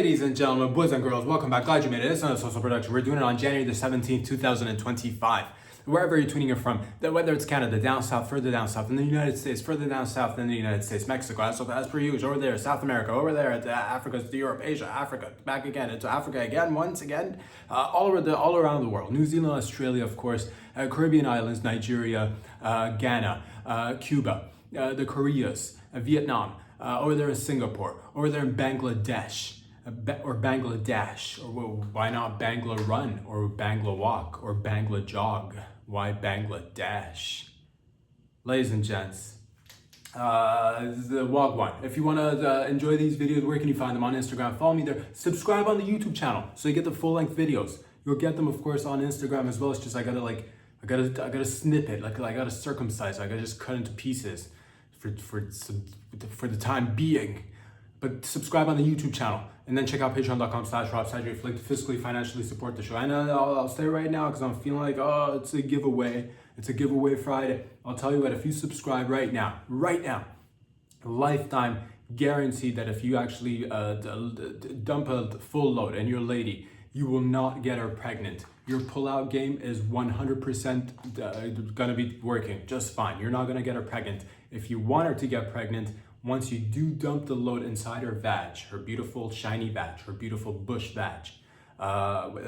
Ladies and gentlemen, boys and girls, welcome back. Glad you made it. It's not a social production. We're doing it on January the 17th, 2025. Wherever you're tuning in from, whether it's Canada, down south, further down south, in the United States, further down south in the United States, Mexico, as per usual, over there, South America, over there, Africa, to Europe, Asia, Africa, back again, into Africa again, once again, all around the world. New Zealand, Australia, of course, Caribbean islands, Nigeria, Ghana, Cuba, the Koreas, Vietnam, over there in Singapore, over there in Bangladesh, or Bangladesh, or why not Bangla Run, or Bangla Walk, or Bangla Jog? Why Bangladesh? Ladies and gents, the Wagwan. If you want to enjoy these videos, where can you find them? On Instagram. Follow me there. Subscribe on the YouTube channel so you get the full-length videos. You'll get them, of course, on Instagram as well. It's just I gotta snip it, I gotta circumcise. I gotta just cut into pieces for the time being. But subscribe on the YouTube channel, and then check out patreon.com/RobSadri to fiscally, financially support the show. And I'll say right now, because I'm feeling like, oh, it's a giveaway. It's a giveaway Friday. I'll tell you what, if you subscribe right now, lifetime guarantee that if you actually dump a full load and you're a lady, you will not get her pregnant. Your pull-out game is 100% gonna be working just fine. You're not gonna get her pregnant. If you want her to get pregnant, once you do dump the load inside her vag, her beautiful shiny vag, her beautiful bush vag,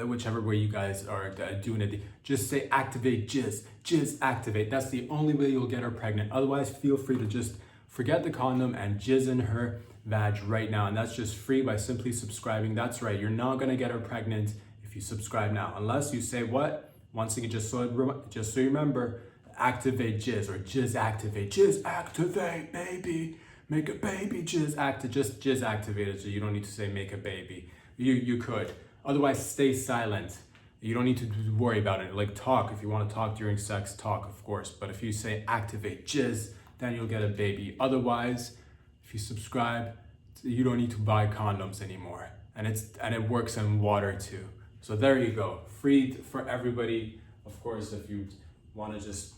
whichever way you guys are doing it, just say activate jizz activate. That's the only way you'll get her pregnant. Otherwise, feel free to just forget the condom and jizz in her vag right now. And that's just free by simply subscribing. That's right, you're not gonna get her pregnant if you subscribe now, unless you say what? Once again, just so you remember, activate jizz, or jizz activate, baby. Make a baby, just jizz activated, so you don't need to say make a baby. You could. Otherwise, stay silent. You don't need to worry about it. Like, talk. If you want to talk during sex, talk, of course. But if you say activate jizz, then you'll get a baby. Otherwise, if you subscribe, you don't need to buy condoms anymore. And it works in water too. So there you go. Free for everybody. Of course, if you want to just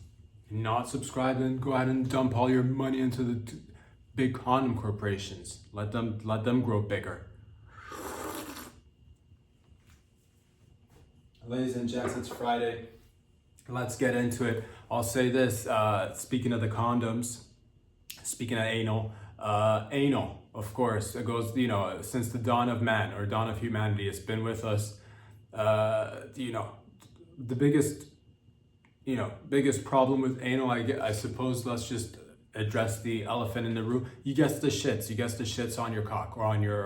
not subscribe, then go ahead and dump all your money into the big condom corporations. Let them grow bigger. Ladies and gents, it's Friday. Let's get into it. I'll say this, speaking of the condoms, speaking of anal, of course, it goes, since the dawn of man, or dawn of humanity, it's been with us. The biggest problem with anal, I suppose, let's just address the elephant in the room. You guess the shits on your cock, or on your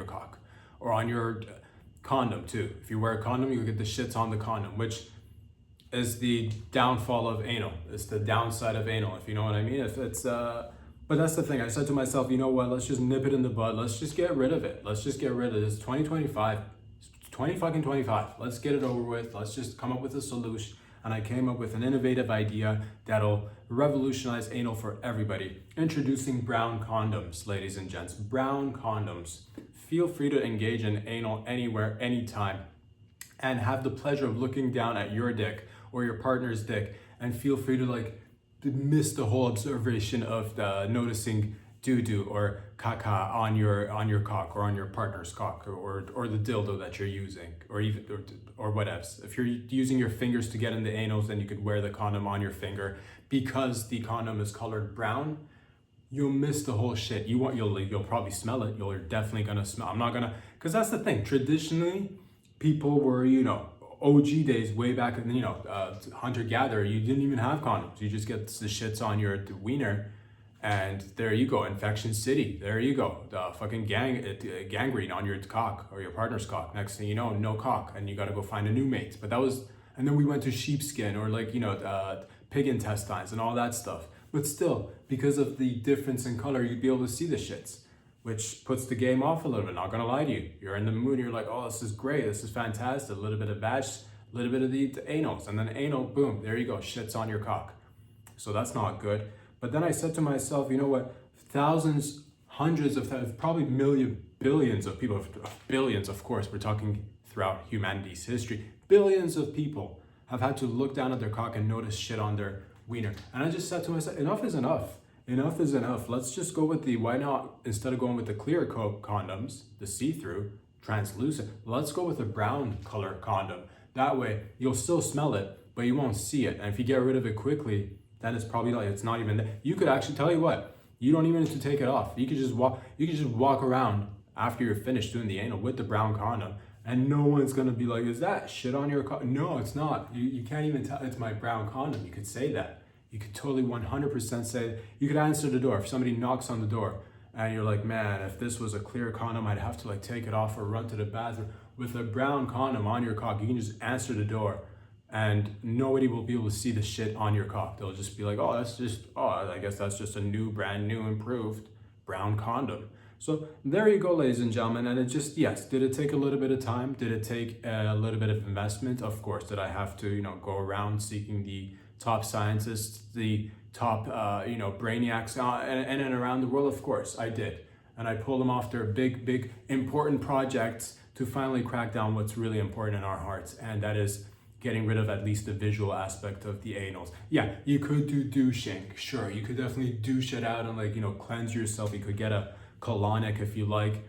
cock, or on your condom too. If you wear a condom, you'll get the shits on the condom, which is the downfall of anal. It's the downside of anal, if you know what I mean. But that's the thing. I said to myself, you know what? Let's just nip it in the bud. Let's just get rid of it. Let's just get rid of this. 2025, 2025. Let's get it over with. Let's just come up with a solution. And I came up with an innovative idea that'll revolutionize anal for everybody. Introducing brown condoms, ladies and gents. Brown condoms. Feel free to engage in anal anywhere, anytime, and have the pleasure of looking down at your dick or your partner's dick, and feel free to miss the whole observation of noticing doo-doo or caca on your cock, or on your partner's cock, or the dildo that you're using, or whatever. If you're using your fingers to get in the anals, then you could wear the condom on your finger. Because the condom is colored brown, you'll miss the whole shit. You'll probably smell it. You're definitely gonna smell. I'm not gonna, because that's the thing. Traditionally, people were, OG days, way back in, hunter-gatherer, you didn't even have condoms. You just get the shits on your wiener, and there you go, infection city. There you go, the fucking gangrene on your cock, or your partner's cock. Next thing you know, no cock, and you gotta go find a new mate. But and then we went to sheepskin, or pig intestines and all that stuff. But still, because of the difference in color, you'd be able to see the shits, which puts the game off a little bit. Not gonna lie to you. You're in the mood, you're like, oh, this is great, this is fantastic. A little bit of vag, a little bit of the anals, and then anal, boom, there you go, shits on your cock. So that's not good. But then I said to myself, you know what? Thousands, hundreds of thousands, probably billions of people, billions, of course, we're talking throughout humanity's history, billions of people have had to look down at their cock and notice shit on their wiener. And I just said to myself, enough is enough. enough is enough. Let's just go with the, why not, instead of going with the clear condoms, the see-through, translucent, let's go with a brown color condom. That way, you'll still smell it, but you won't see it. And if you get rid of it quickly, then it's probably like, it's not even there. You could actually, tell you what, you don't even have to take it off. You could just walk around after you're finished doing the anal with the brown condom, and no one's gonna be like, is that shit on your condom? No, it's not. You can't even tell it's my brown condom. You could say that. You could totally 100% say, you could answer the door. If somebody knocks on the door and you're like, man, if this was a clear condom, I'd have to like take it off or run to the bathroom. With a brown condom on your cock, you can just answer the door and nobody will be able to see the shit on your cock. They'll just be like, oh, I guess that's just a new, brand new, improved brown condom. So there you go, ladies and gentlemen. And it just, yes, did it take a little bit of time? Did it take a little bit of investment? Of course. Did I have to, go around seeking the top scientists, the top, brainiacs in and around the world? Of course, I did. And I pulled them off their big, important projects to finally crack down what's really important in our hearts. And that is getting rid of at least the visual aspect of the anals. Yeah, you could do douching. Sure, you could definitely douche it out and cleanse yourself. You could get a colonic if you like.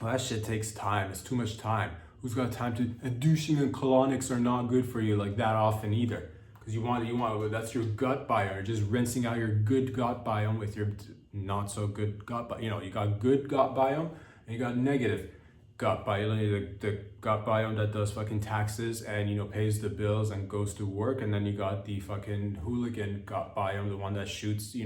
Well, that shit takes time. It's too much time. Who's got time to, and douching and colonics are not good for you like that often either. Because you want, that's your gut biome. You're just rinsing out your good gut biome with your not so good gut biome. You got good gut biome and you got negative gut biome. The gut biome that does fucking taxes and, pays the bills and goes to work. And then you got the fucking hooligan gut biome, the one that shoots,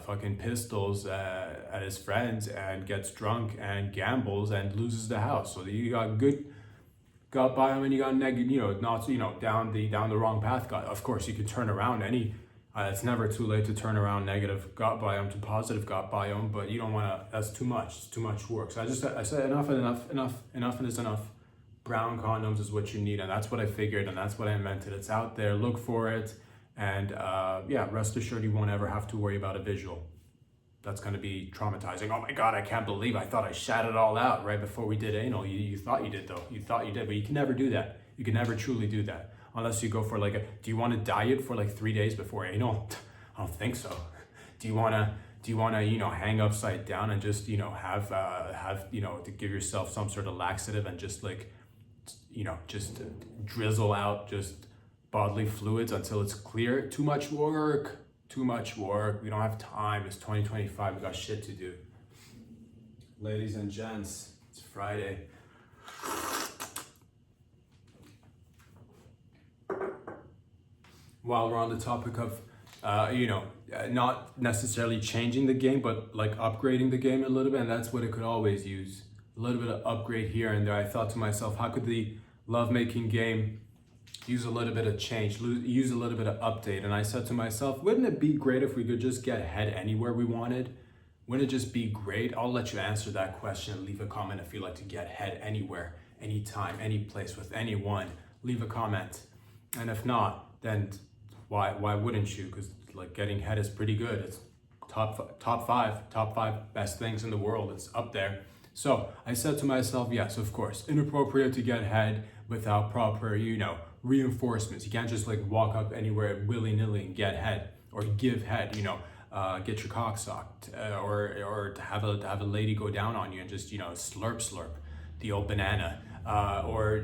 fucking pistols at his friends and gets drunk and gambles and loses the house. So you got good gut biome and you got negative, down the wrong path. Of course, you could turn around it's never too late to turn around negative gut biome to positive gut biome, but you don't want to. That's too much. It's too much work. So I said enough is enough. Brown condoms is what you need, and that's what I figured, and that's what I invented. It's out there. Look for it. And rest assured you won't ever have to worry about a visual. That's going to be traumatizing. Oh my God, I can't believe I thought I shat it all out right before we did anal. You thought you did though. You thought you did, but you can never do that. You can never truly do that. Unless you go for do you want to diet for 3 days before anal? I don't think so. Do you want to, hang upside down and just, have to give yourself some sort of laxative and just just drizzle out just bodily fluids until it's clear? Too much work. We don't have time. It's 2025. We got shit to do. Ladies and gents, it's Friday. While we're on the topic of, not necessarily changing the game, but upgrading the game a little bit, and that's what it could always use. A little bit of upgrade here and there. I thought to myself, how could the lovemaking game use a little bit of change, use a little bit of update? And I said to myself, wouldn't it be great if we could just get head anywhere we wanted? Wouldn't it just be great? I'll let you answer that question and leave a comment if you'd like to get head anywhere, anytime, any place with anyone. Leave a comment. And if not, then why wouldn't you? Because getting head is pretty good. It's top five best things in the world. It's up there. So I said to myself, yes, of course, inappropriate to get head without proper, reinforcements. You can't just walk up anywhere willy-nilly and get head or give head, get your cock socked or to have a lady go down on you and just, slurp the old banana. Or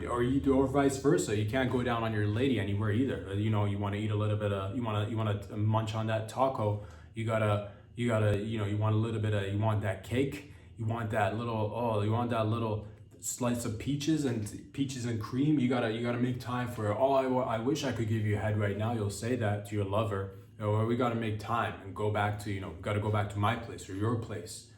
vice versa. You can't go down on your lady anywhere either. You want to eat a little bit of, you want to munch on that taco. You want a little bit of, you want that cake. You want that little slice of peaches and cream. You gotta make time for it. I wish I could give you a head right now. You'll say that to your lover. Or we gotta make time and go back to, gotta go back to my place or your place,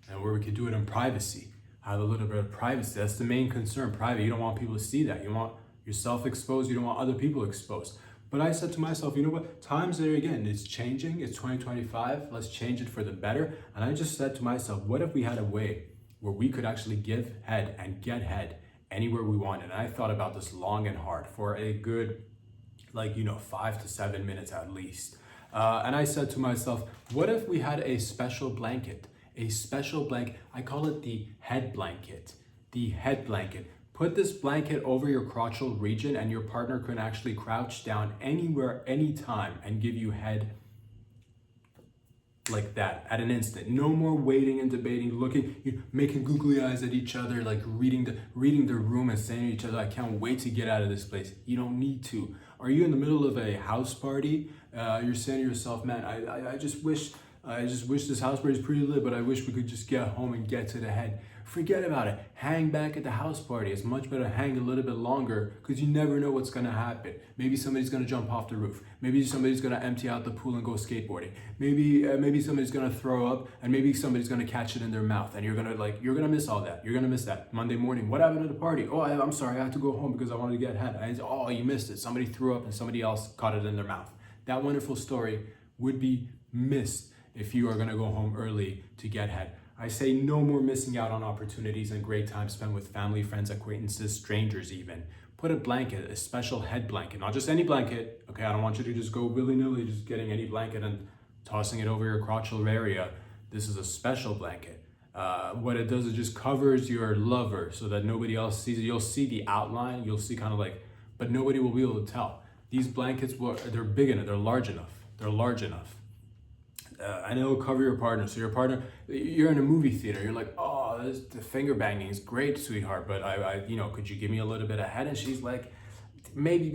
and where we could do it in privacy. Have a little bit of privacy. That's the main concern. Private. You don't want people to see that. You want yourself exposed. You don't want other people exposed. But I said to myself, you know what? Times there again. It's changing. It's 2025. Let's change it for the better. And I just said to myself, what if we had a way where we could actually give head and get head anywhere we wanted? And I thought about this long and hard for a good, 5 to 7 minutes at least. And I said to myself, what if we had a special blanket? A special blanket. I call it the head blanket. The head blanket. Put this blanket over your crotchal region and your partner can actually crouch down anywhere, anytime and give you head like that at an instant. No more waiting and debating, looking, making googly eyes at each other, like reading the room and saying to each other, I can't wait to get out of this place. You don't need to. Are you in the middle of a house party? You're saying to yourself, man, I just wish this house party is pretty lit, but I wish we could just get home and get to the head. Forget about it. Hang back at the house party. It's much better to hang a little bit longer because you never know what's going to happen. Maybe somebody's going to jump off the roof. Maybe somebody's going to empty out the pool and go skateboarding. Maybe somebody's going to throw up, and maybe somebody's going to catch it in their mouth, and you're going to miss all that. You're going to miss that. Monday morning, what happened at the party? Oh, I'm sorry. I had to go home because I wanted to get head. Oh, you missed it. Somebody threw up and somebody else caught it in their mouth. That wonderful story would be missed if you are going to go home early to get head. I say no more missing out on opportunities and great time spent with family, friends, acquaintances, strangers even. Put a blanket, a special head blanket, not just any blanket. Okay, I don't want you to just go willy-nilly, just getting any blanket and tossing it over your crotchal area. This is a special blanket. What it does is just covers your lover so that nobody else sees it. You'll see the outline, you'll see kind of like, but nobody will be able to tell. These blankets, they're big enough, they're large enough. And it'll cover your partner. So your partner, you're in a movie theater. You're like, oh, the finger banging is great, sweetheart. But could you give me a little bit of head? And she's like, maybe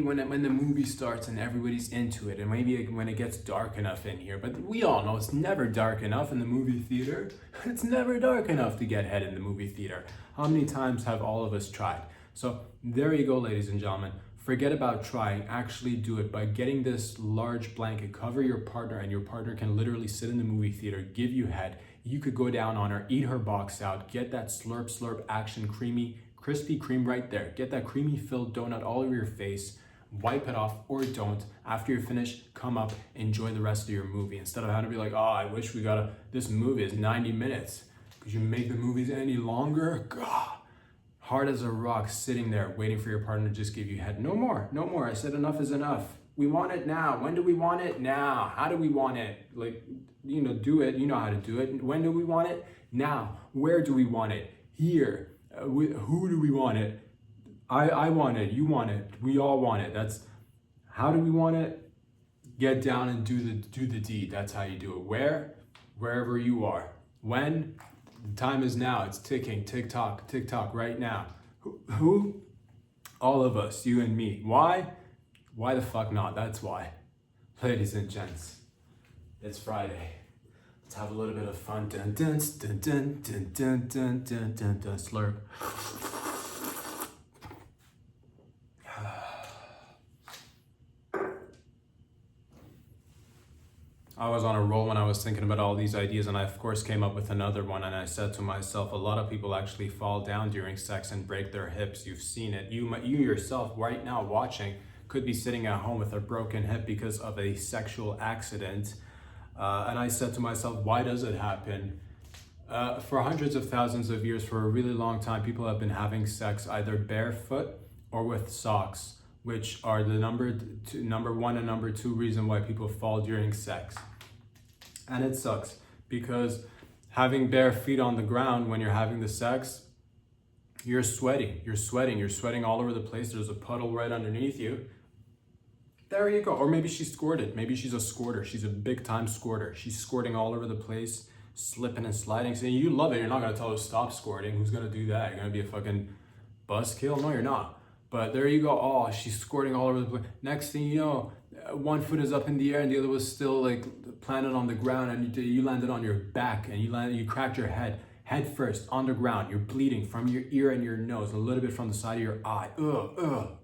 when the movie starts and everybody's into it, and maybe when it gets dark enough in here. But we all know it's never dark enough in the movie theater. It's never dark enough to get head in the movie theater. How many times have all of us tried? So there you go, ladies and gentlemen. Forget about trying, actually do it by getting this large blanket, cover your partner, and your partner can literally sit in the movie theater, give you head. You could go down on her, eat her box out, get that slurp action, creamy, Krispy Kreme right there. Get that creamy filled donut all over your face, wipe it off or don't. After you're finished, come up, enjoy the rest of your movie. Instead of having to be like, oh, I wish this movie is 90 minutes. Could you make the movies any longer? God. Hard as a rock, sitting there, waiting for your partner to just give you head. No more. I said enough is enough. We want it now. When do we want it? Now. How do we want it? Do it. You know how to do it. When do we want it? Now. Where do we want it? Here. Who do we want it? I want it. You want it. We all want it. That's how do we want it? Get down and do the deed. That's how you do it. Where? Wherever you are. When? The time is now. It's ticking. Tick tock, right now. Who? All of us, you and me. Why? Why the fuck not? That's why. Ladies and gents, it's Friday. Let's have a little bit of fun. Dun dun dun dun dun dun dun dun dun dun slurp. I was on a roll when I was thinking about all these ideas, and I of course came up with another one, and I said to myself, a lot of people actually fall down during sex and break their hips. You've seen it. You yourself right now watching could be sitting at home with a broken hip because of a sexual accident. And I said to myself, why does it happen? For hundreds of thousands of years, for a really long time, people have been having sex either barefoot or with socks, which are the number one and number two reason why people fall during sex. And it sucks because having bare feet on the ground when you're having the sex, you're sweating all over the place. There's a puddle right underneath you. There you go. Or maybe she squirted. Maybe she's a squirter. She's a big time squirter. She's squirting all over the place, slipping and sliding. So you love it. You're not going to tell her to stop squirting. Who's going to do that? You're going to be a fucking buzzkill? No, you're not. But there you go. Oh, she's squirting all over the place. Next thing you know, one foot is up in the air and the other was still like planted on the ground, and you landed on your back and you cracked your head first on the ground. You're bleeding from your ear and your nose, a little bit from the side of your eye.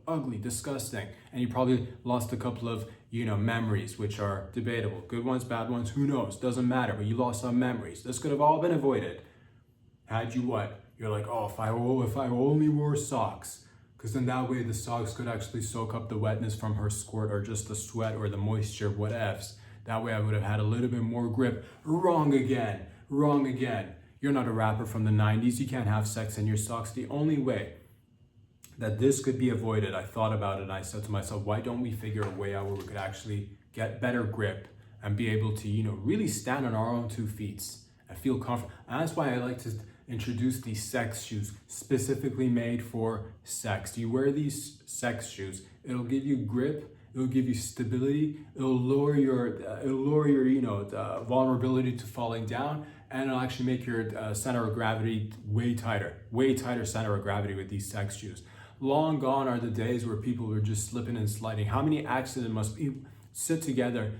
Ugly, disgusting. And you probably lost a couple of, memories, which are debatable. Good ones, bad ones, who knows? Doesn't matter, but you lost some memories. This could have all been avoided. Had you what? You're like, oh, if I only wore socks. Because then that way the socks could actually soak up the wetness from her squirt or just the sweat or the moisture, whatevs. That way I would have had a little bit more grip. Wrong again. You're not a rapper from the 90s. You can't have sex in your socks. The only way that this could be avoided, I thought about it and I said to myself, why don't we figure a way out where we could actually get better grip and be able to, really stand on our own 2 feet and feel comfortable. And that's why I like to introduce these sex shoes specifically made for sex. You wear these sex shoes, it'll give you grip It'll give you stability. It'll lower your vulnerability to falling down, and it'll actually make your center of gravity way tighter center of gravity with these sex shoes. Long gone are the days where people were just slipping and sliding. How many accidents must we sit together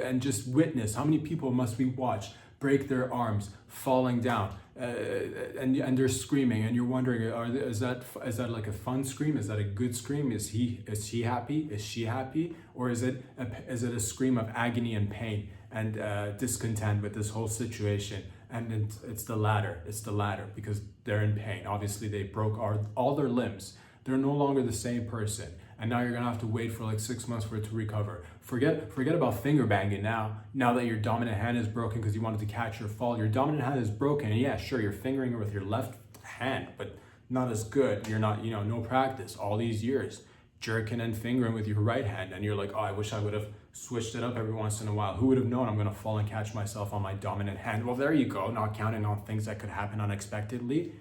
and just witness? How many people must we watch break their arms, falling down, and they're screaming, and you're wondering, is that like a fun scream? Is that a good scream? Is he happy? Is she happy? Or is it a scream of agony and pain and discontent with this whole situation? And it's the latter. It's the latter, because they're in pain. Obviously, they broke all their limbs. They're no longer the same person. And now you're gonna have to wait for like 6 months for it to recover. Forget about finger banging now. Now that your dominant hand is broken because you wanted to catch your fall, your dominant hand is broken. And yeah, sure, you're fingering it with your left hand, but not as good. You're not, no practice all these years, jerking and fingering with your right hand. And you're like, oh, I wish I would have switched it up every once in a while. Who would have known I'm gonna fall and catch myself on my dominant hand? Well, there you go, not counting on things that could happen unexpectedly.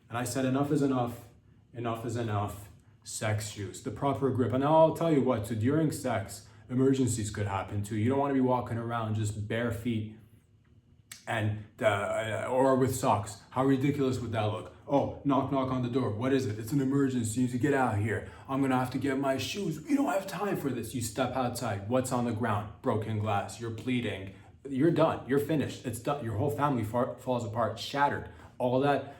And I said, enough is enough. Enough is enough. Sex shoes, the proper grip. And I'll tell you what, so during sex, emergencies could happen too. You don't want to be walking around just bare feet and or with socks. How ridiculous would that look? Oh, knock on the door. What is it? It's an emergency. You need to get out here. I'm gonna have to get my shoes. We don't have time for this. You step outside. What's on the ground? Broken glass. You're bleeding. You're done. You're finished. It's done. Your whole family falls apart, shattered. All that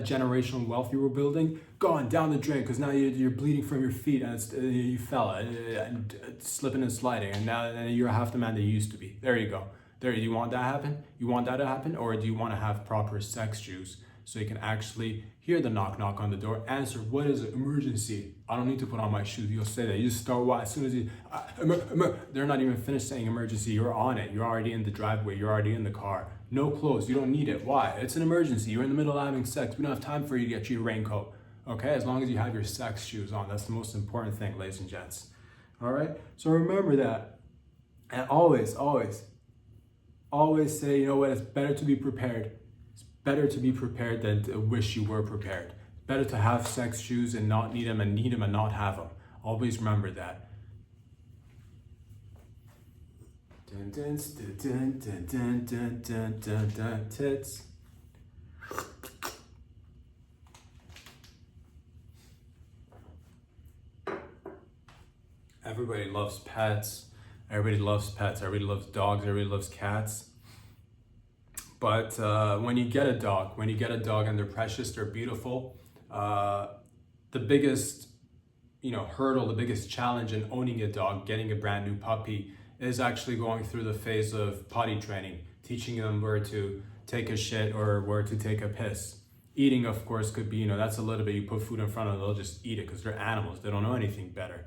generational wealth you were building, gone down the drain, because now you're bleeding from your feet, and you fell and slipping and sliding, and now you're half the man that you used to be. There you go. There, you want that to happen? You want that to happen? Or do you want to have proper sex shoes so you can actually hear the knock on the door, answer, what is it? Emergency. I don't need to put on my shoes. You'll say that. You just start, as soon as they're not even finished saying emergency, you're on it. You're already in the driveway. You're already in the car. No clothes. You don't need it. Why? It's an emergency. You're in the middle of having sex. We don't have time for you to get your raincoat. Okay? As long as you have your sex shoes on. That's the most important thing, ladies and gents. All right? So remember that. And always say, you know what? It's better to be prepared. It's better to be prepared than to wish you were prepared. Better to have sex shoes and not need them, and need them and not have them. Always remember that. Tits. Everybody loves pets. Everybody loves pets. Everybody loves dogs. Everybody loves cats. But when you get a dog and they're precious, they're beautiful, the biggest, hurdle, the biggest challenge in owning a dog, getting a brand new puppy, is actually going through the phase of potty training, teaching them where to take a shit or where to take a piss. Eating, of course, could be, that's a little bit, you put food in front of them, they'll just eat it because they're animals. They don't know anything better.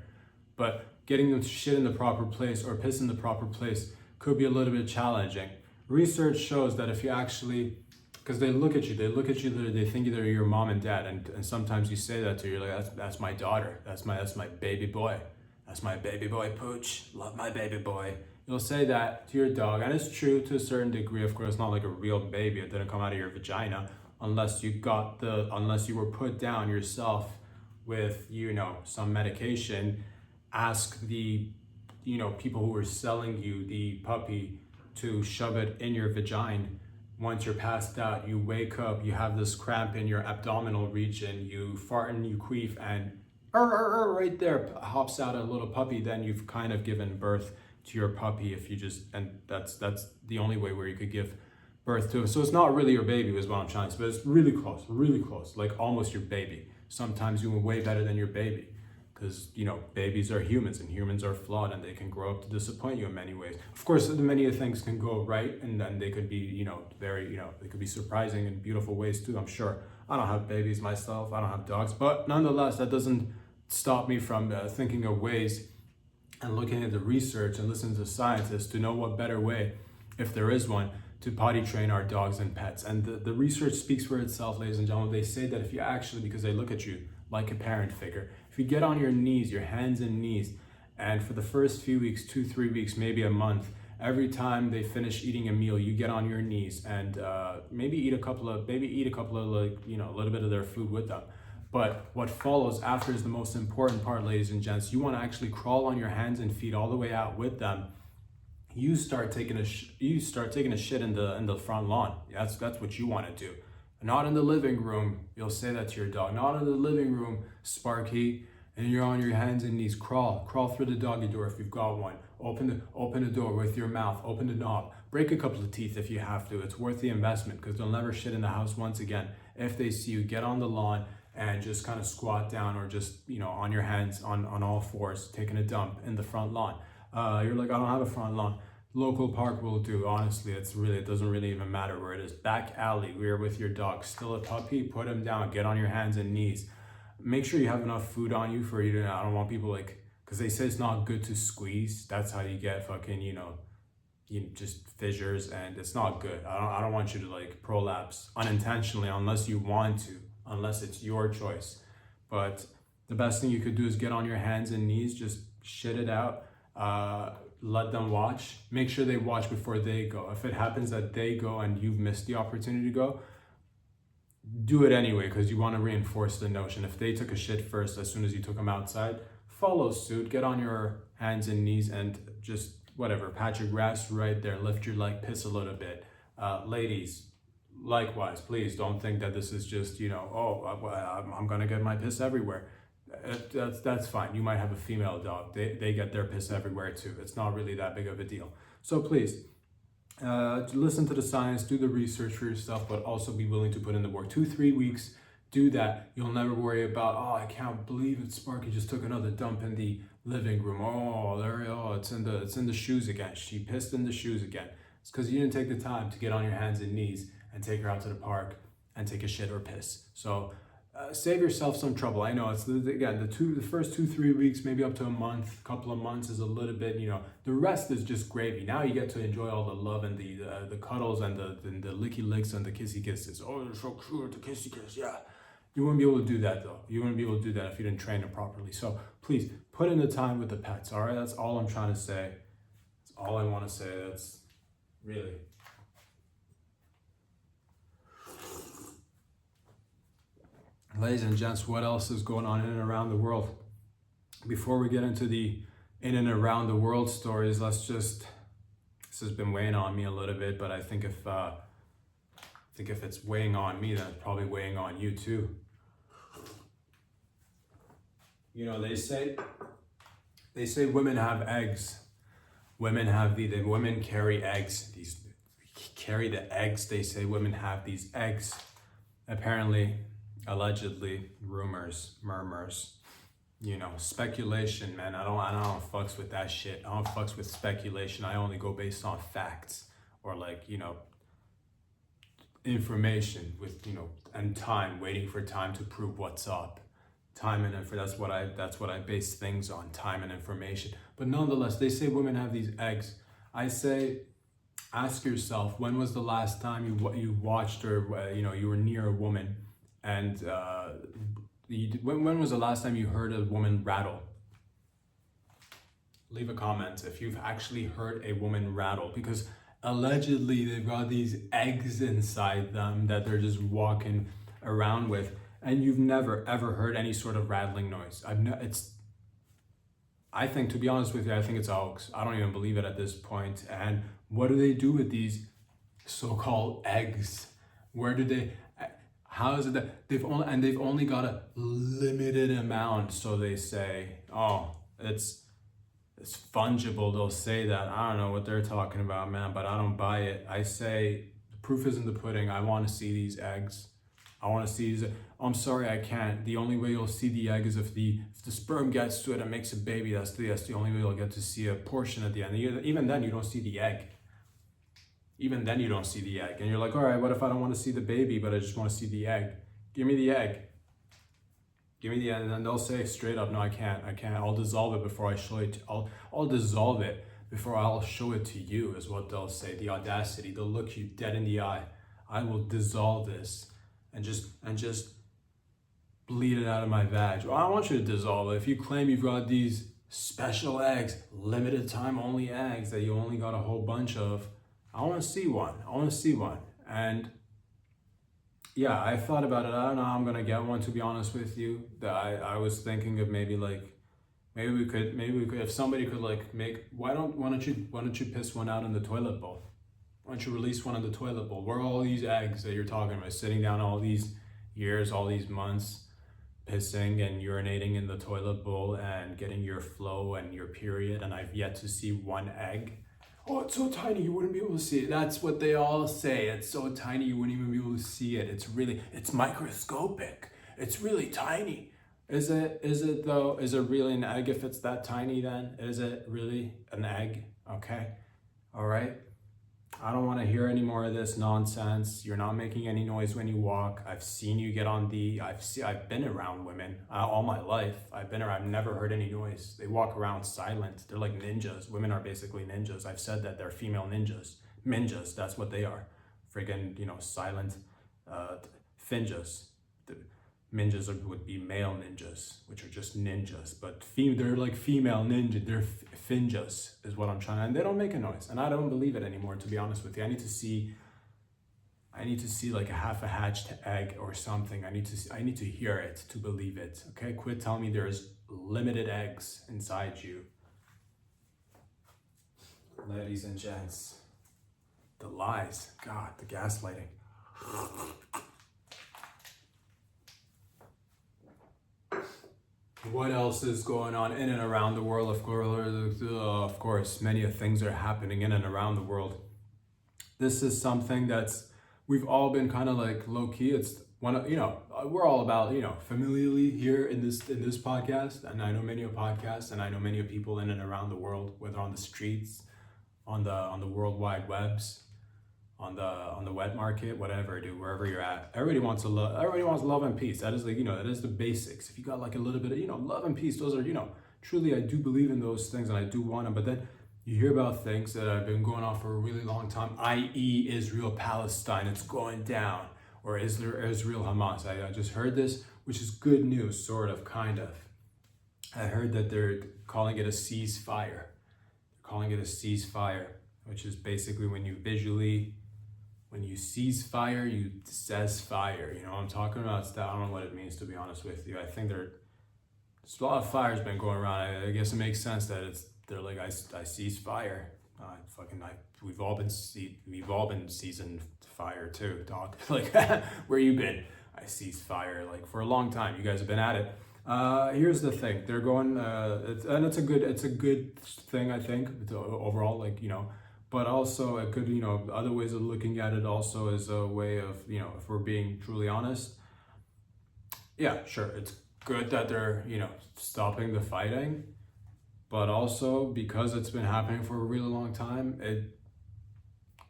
But getting them to shit in the proper place or piss in the proper place could be a little bit challenging. Research shows that if you actually, because they look at you, they think they're your mom and dad, and sometimes you say that to you, you're like, that's my daughter, that's my baby boy. That's my baby boy, Pooch. Love my baby boy. You'll say that to your dog, and it's true to a certain degree. Of course, not like a real baby. It didn't come out of your vagina, unless you were put down yourself with, some medication. Ask the, people who are selling you the puppy to shove it in your vagina. Once you're passed out, you wake up, you have this cramp in your abdominal region, you fart and you queef, and right there hops out a little puppy. Then you've kind of given birth to your puppy, and that's the only way where you could give birth to it. So it's not really your baby, is what I'm trying to say, but it's really close, like almost your baby. Sometimes even way better than your baby, because babies are humans, and humans are flawed, and they can grow up to disappoint you in many ways. Of course, many things can go right, and then they could be very they could be surprising in beautiful ways too, I'm sure. I don't have babies myself, I don't have dogs, but nonetheless, that doesn't stop me from thinking of ways and looking at the research and listening to scientists to know what better way, if there is one, to potty train our dogs and pets. And the research speaks for itself, ladies and gentlemen. They say that if you actually, because they look at you like a parent figure, if you get on your knees, your hands and knees, and for the first few weeks, 2-3 weeks, maybe a month, every time they finish eating a meal, you get on your knees and maybe eat a couple of, a little bit of their food with them. But what follows after is the most important part, ladies and gents. You want to actually crawl on your hands and feet all the way out with them. You start taking a shit in the front lawn. That's what you want to do. Not in the living room. You'll say that to your dog. Not in the living room, Sparky. And you're on your hands and knees. Crawl through the doggy door if you've got one. Open the door with your mouth. Open the knob. Break a couple of teeth if you have to. It's worth the investment because they'll never shit in the house once again. If they see you, get on the lawn and just kind of squat down, or just, on your hands on all fours, taking a dump in the front lawn. You're like, I don't have a front lawn. Local park will do. Honestly, it doesn't really even matter where it is. Back alley, we're with your dog. Still a puppy, put him down. Get on your hands and knees. Make sure you have enough food on you for you to, I don't want people because they say it's not good to squeeze. That's how you get fucking, just fissures, and it's not good. I don't want you to prolapse unintentionally unless you want to, unless it's your choice. But the best thing you could do is get on your hands and knees, just shit it out. Let them watch. Make sure they watch before they go. If it happens that they go and you've missed the opportunity to go, do it anyway, because you want to reinforce the notion. If they took a shit first as soon as you took them outside, follow suit. Get on your hands and knees and just whatever, patch your grass right there, lift your leg, piss a little bit. Ladies, likewise, please don't think that this is just, I'm gonna get my piss everywhere. That's fine. You might have a female dog. They get their piss everywhere too. It's not really that big of a deal. So please, listen to the science, do the research for yourself, but also be willing to put in the work. 2-3 weeks, do that. You'll never worry about, I can't believe it, Sparky just took another dump in the living room. It's in the shoes again. She pissed in the shoes again. It's because you didn't take the time to get on your hands and knees and take her out to the park and take a shit or piss. So save yourself some trouble. I know it's the first 2-3 weeks, maybe up to a month, couple of months is a little bit, the rest is just gravy. Now you get to enjoy all the love and the cuddles and the licky licks and the kissy kisses. Oh, they're so cute, the kissy kiss, yeah. You wouldn't be able to do that though. You wouldn't be able to do that if you didn't train it properly. So please put in the time with the pets. All right, that's all I'm trying to say. That's all I want to say. That's really. Ladies and gents, what else is going on in and around the world? Before we get into the in and around the world stories, this has been weighing on me a little bit, but I think if it's weighing on me, then it's probably weighing on you too. They say women have eggs. Women carry eggs. Carry the eggs. They say women have these eggs. Apparently, allegedly, rumors, murmurs, speculation, man. I don't fucks with that shit. I don't fucks with speculation. I only go based on facts or information with, and time, waiting for time to prove what's up. Time and that's what I base things on, time and information. But nonetheless, they say women have these eggs. I say, ask yourself, when was the last time you watched or you were near a woman, and when was the last time you heard a woman rattle? Leave a comment if you've actually heard a woman rattle, because allegedly they've got these eggs inside them that they're just walking around with, and you've never ever heard any sort of rattling noise. I think, to be honest with you, I think it's a hoax. I don't even believe it at this point. And what do they do with these so-called eggs? How is it that they've only got a limited amount? So they say, it's fungible. They'll say that. I don't know what they're talking about, man, but I don't buy it. I say the proof is in the pudding. I want to see these eggs. I want to see these. I'm sorry, I can't. The only way you'll see the egg is if the sperm gets to it and makes a baby. That's the only way you'll get to see a portion at the end. Even then, you don't see the egg. Even then, you don't see the egg. And you're like, all right, what if I don't want to see the baby, but I just want to see the egg? Give me the egg. Give me the egg. And then they'll say straight up, no, I can't. I'll dissolve it before I show it. I'll dissolve it before I'll show it to you, is what they'll say. The audacity. They'll look you dead in the eye. I will dissolve this and just bleed it out of my vag. Well, I don't want you to dissolve it. If you claim you've got these special eggs, limited time only eggs that you only got a whole bunch of, I want to see one. And yeah, I thought about it. I don't know how I'm gonna get one, to be honest with you. That I was thinking of maybe like, maybe we could, if somebody could like make, why don't you piss one out in the toilet bowl? Why don't you release one in the toilet bowl? Where are all these eggs that you're talking about, sitting down all these years, all these months, pissing and urinating in the toilet bowl and getting your flow and your period, and I've yet to see one egg? Oh, it's so tiny you wouldn't be able to see it. That's what they all say. It's so tiny you wouldn't even be able to see it. It's microscopic. It's really tiny. Is it though? Is it really an egg if it's that tiny then? Is it really an egg? Okay. All right. I don't want to hear any more of this nonsense. You're not making any noise when you walk. I've seen you get on I've been around women all my life. I've never heard any noise. They walk around silent. They're like ninjas. Women are basically ninjas. I've said that they're female ninjas. Minjas, that's what they are. Friggin', silent finjas. The ninjas would be male ninjas, which are just ninjas, but they're like female ninja. They're finjas, is what I'm trying. And they don't make a noise, and I don't believe it anymore. To be honest with you, I need to see like a half a hatched egg or something. I need to hear it to believe it. Okay, quit telling me there's limited eggs inside you, ladies and gents. The lies, God, the gaslighting. What else is going on in and around the world? Of course, many things are happening in and around the world. This is something we've all been kind of like low key. It's we're all about, familially here in this podcast, and I know many a podcast, and I know many people in and around the world, whether on the streets, on the world wide webs, on the wet market, whatever, dude, wherever you're at. Everybody wants love and peace. That is that is the basics. If you got like a little bit of, love and peace, those are, truly, I do believe in those things and I do want them. But then you hear about things that have been going on for a really long time, i.e. Israel, Palestine, it's going down, or Israel, Hamas. I just heard this, which is good news, sort of, kind of. I heard that they're calling it a ceasefire. Which is basically when you seize fire, you says fire. You know what I'm talking about? I don't know what it means, to be honest with you. I think there's a lot of fire's been going around. I guess it makes sense that they're like, I seize fire. We've all been seasoned fire too, dog. Like, where you been? I seize fire, like, for a long time. You guys have been at it. Here's the thing. They're going, it's a good thing, I think, overall, like, but also it could, other ways of looking at it also is a way of, if we're being truly honest, yeah, sure, it's good that they're, stopping the fighting, but also because it's been happening for a really long time, it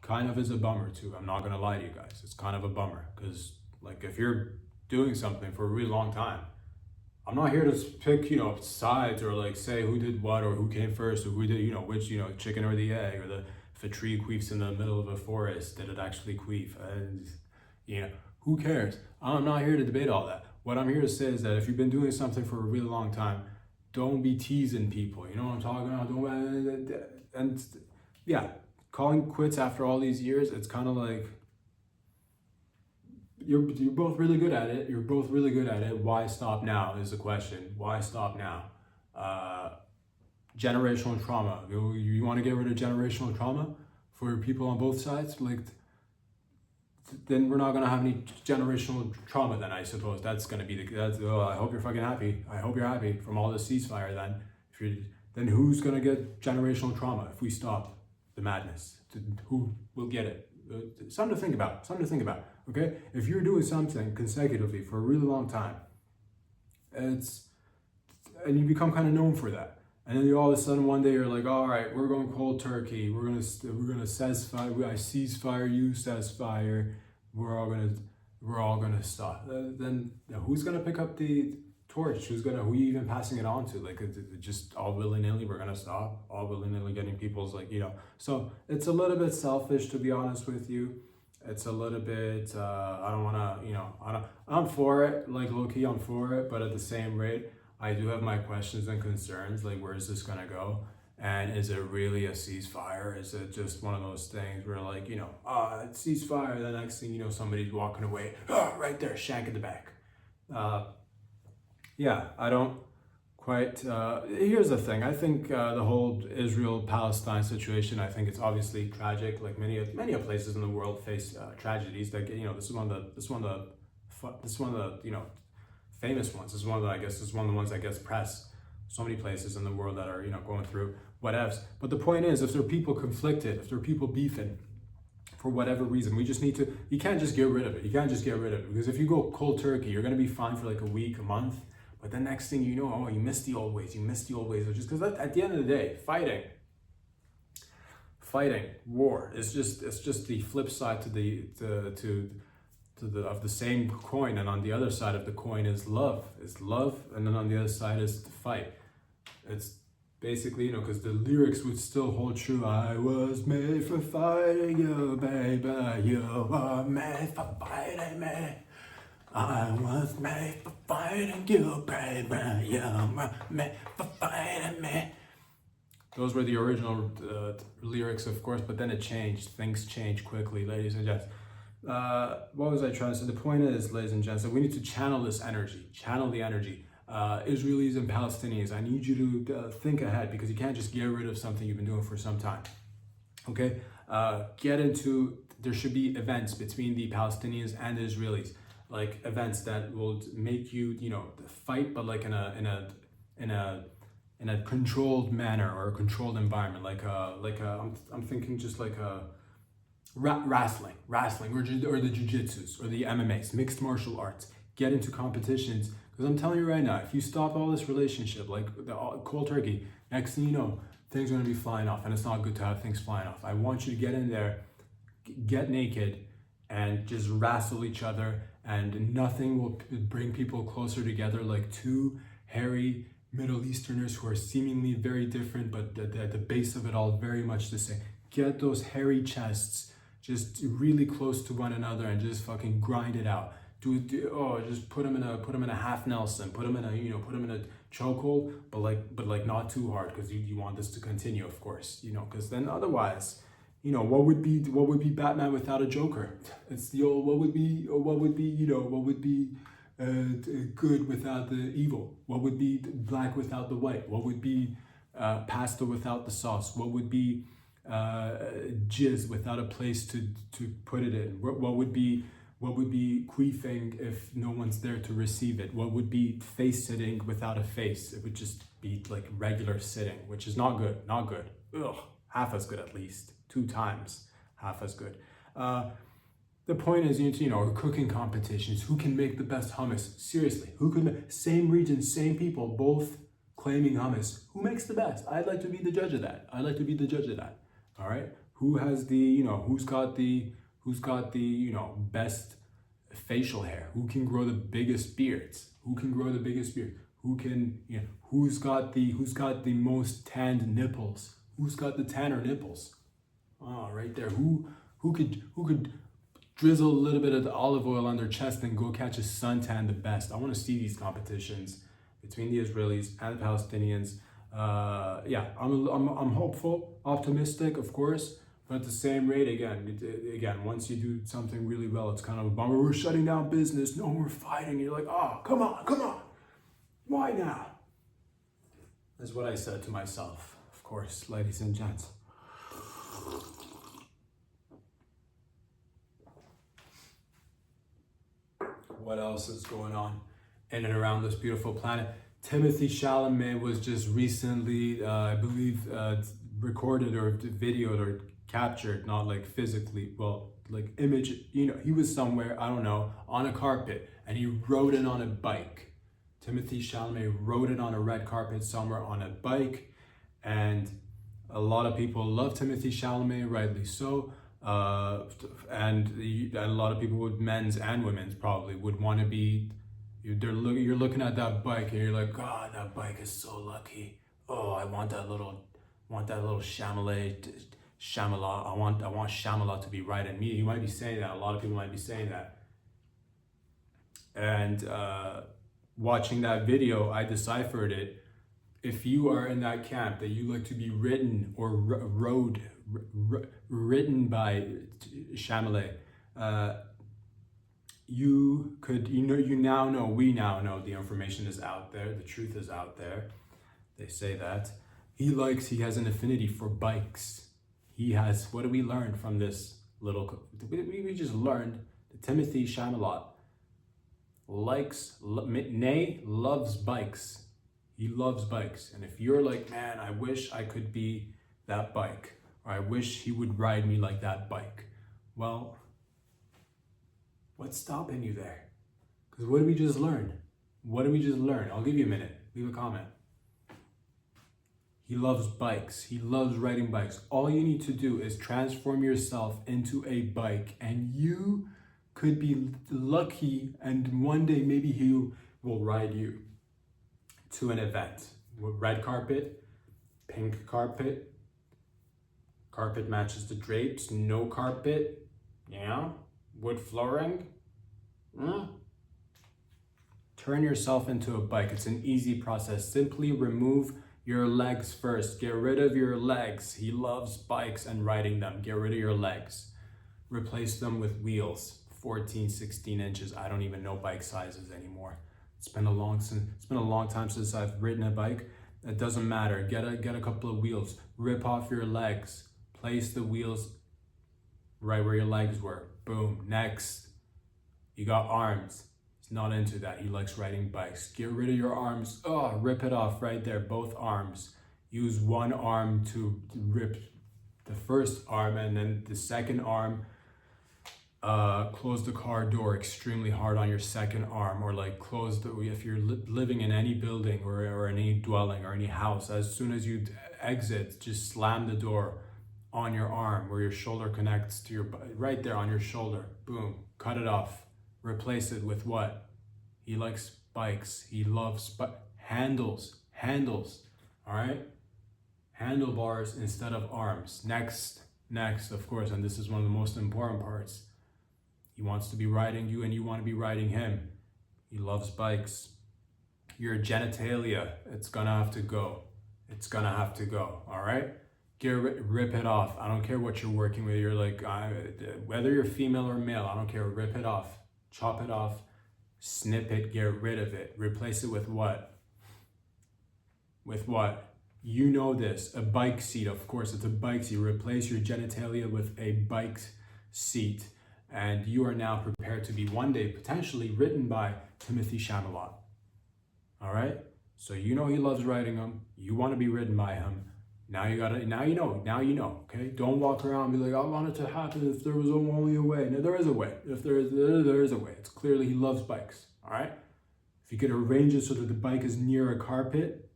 kind of is a bummer too. I'm not gonna lie to you guys. It's kind of a bummer because, like, if you're doing something for a really long time, I'm not here to pick, sides or like say who did what or who came first or who did, which, chicken or the egg, or if a tree queefs in the middle of a forest, did it actually queef? And, who cares? I'm not here to debate all that. What I'm here to say is that if you've been doing something for a really long time, don't be teasing people. You know what I'm talking about? And yeah, calling quits after all these years, it's kind of like, you're both really good at it. Why stop now is the question. Why stop now? Generational trauma. You want to get rid of generational trauma for people on both sides? Like, then we're not going to have any generational trauma then, I suppose. That's going to be I hope you're fucking happy. I hope you're happy from all this ceasefire then. Then who's going to get generational trauma if we stop the madness? Who will get it? Something to think about, okay? If you're doing something consecutively for a really long time, and you become kind of known for that, and then you all of a sudden one day you're like, all right, we're going cold turkey, we're gonna ceasefire, I seize fire, you cess fire, we're all gonna stop. Then who's gonna pick up the torch? Who are you even passing it on to? Like, just all willy-nilly, we're gonna stop, all willy-nilly getting people's, like, so it's a little bit selfish, to be honest with you. It's a little bit, I don't wanna, I'm for it, like, low-key, I'm for it, but at the same rate, I do have my questions and concerns, like, where is this gonna go? And is it really a ceasefire? Is it just one of those things where like, ceasefire, the next thing you know, somebody's walking away, right there, shank in the back. I don't quite, here's the thing. I think the whole Israel-Palestine situation, I think it's obviously tragic. Like many places in the world face tragedies. That this is one of the famous ones. This is one of the ones that gets press. So many places in the world that are going through whatevs. But the point is, if there are people conflicted, if there are people beefing for whatever reason, you can't just get rid of it. You can't just get rid of it, because if you go cold turkey, you're gonna be fine for like a week, a month. But the next thing you know, you miss the old ways. You miss the old ways. Just because at the end of the day, fighting, war, it's just the flip side of the same coin. And on the other side of the coin is love, and then on the other side is the fight. It's basically, because the lyrics would still hold true. I was made for fighting you, baby. You were made for fighting me. I was made for fighting you, baby. You were made for fighting me. Those were the original lyrics, of course, but then it changed. Things change quickly, ladies and gents. What was I trying to say? The point is, ladies and gents, that we need to channel this energy, channel the energy. Israelis and Palestinians, I need you to think ahead, because you can't just get rid of something you've been doing for some time. Okay? There should be events between the Palestinians and the Israelis, like events that will make you, fight, but like in a controlled manner or a controlled environment, I'm thinking just like a wrestling, or the jiu-jitsus, or the MMAs, mixed martial arts. Get into competitions, because I'm telling you right now, if you stop all this relationship, like the cold turkey, next thing you know, things are going to be flying off, and it's not good to have things flying off. I want you to get in there, get naked, and just wrestle each other, and nothing will bring people closer together like two hairy Middle Easterners who are seemingly very different, but at the base of it all very much the same. Get those hairy chests just really close to one another and just fucking grind it out. Just put them in a half Nelson, put them in a chokehold, but not too hard, because you want this to continue, of course, because then otherwise, what would be Batman without a Joker? It's the old what would be good without the evil? What would be black without the white? What would be pasta without the sauce? What would be jizz without a place to put it in? What would be queefing if no one's there to receive it? What would be face sitting without a face? It would just be like regular sitting, which is not good. Ugh, half as good, at least 2 times half as good. The point is, cooking competitions. Who can make the best hummus? Seriously, same region, same people, both claiming hummus. Who makes the best? I'd like to be the judge of that. All right. Who has the, who's got the best facial hair? Who can grow the biggest beards? Who's got the most tanned nipples? Who's got the tanner nipples? Oh, right there. Who could drizzle a little bit of the olive oil on their chest and go catch a suntan the best? I want to see these competitions between the Israelis and the Palestinians. I'm hopeful, optimistic, of course. But at the same rate, again, once you do something really well, it's kind of a bummer. We're shutting down business. No, we're fighting. You're like, oh, come on. Why now? That's what I said to myself, of course, ladies and gents. What else is going on in and around this beautiful planet? Timothy Chalamet was just recently, I believe, recorded or videoed or captured, not like physically, well, like image, he was somewhere, I don't know, on a carpet, and he rode it on a bike. Timothy Chalamet rode it on a red carpet somewhere on a bike, and a lot of people love Timothy Chalamet, rightly so, and a lot of people, with men's and women's, probably would want to be, you're looking at that bike and you're like, God, that bike is so lucky. Oh, I want that little Chalamet. I want Shyamalan to be riding me. You might be saying that. A lot of people might be saying that. And watching that video, I deciphered it if you are in that camp that you like to be written or written by Chalamet, we now know the information is out there, the truth is out there. They say that he has an affinity for bikes. He has, what do we learn from this little, we just learned that Timothy Chalamet loves bikes. He loves bikes. And if you're like, man, I wish I could be that bike, or I wish he would ride me like that bike. Well, what's stopping you there? Because what did we just learn? What did we just learn? I'll give you a minute. Leave a comment. He loves bikes. He loves riding bikes. All you need to do is transform yourself into a bike, and you could be lucky, and one day maybe he will ride you to an event. Red carpet, pink carpet, carpet matches the drapes, no carpet, wood flooring. Turn yourself into a bike. It's an easy process. Simply remove your legs first. Get rid of your legs. He loves bikes and riding them. Get rid of your legs. Replace them with wheels, 14, 16 inches. I don't even know bike sizes anymore. It's been a long time since I've ridden a bike. It doesn't matter. Get a couple of wheels. Rip off your legs. Place the wheels right where your legs were. Boom. Next, you got arms. He's not into that. He likes riding bikes. Get rid of your arms. Rip it off right there. Both arms. Use one arm to rip the first arm, and then the second arm. Close the car door extremely hard on your second arm, or like if you're living in any building or any dwelling or any house, as soon as you exit, just slam the door on your arm where your shoulder connects to your, right there on your shoulder. Boom, cut it off. Replace it with what? He likes bikes. He loves handles, all right? Handlebars instead of arms. Next, of course, and this is one of the most important parts. He wants to be riding you and you want to be riding him. He loves bikes. Your genitalia, it's gonna have to go. It's gonna have to go, all right? Rip it off. I don't care what you're working with. You're like, whether you're female or male, I don't care. Rip it off. Chop it off. Snip it. Get rid of it. Replace it with what? With what? You know this. A bike seat, of course. It's a bike seat. Replace your genitalia with a bike seat. And you are now prepared to be one day potentially written by Timothy Chalamet. All right? So you know he loves writing them. You want to be written by him. Now you know, okay? Don't walk around and be like, I want it to happen if there was only a way. No, there is a way. If there is a way. It's clearly he loves bikes, all right? If you could arrange it so that the bike is near a carpet,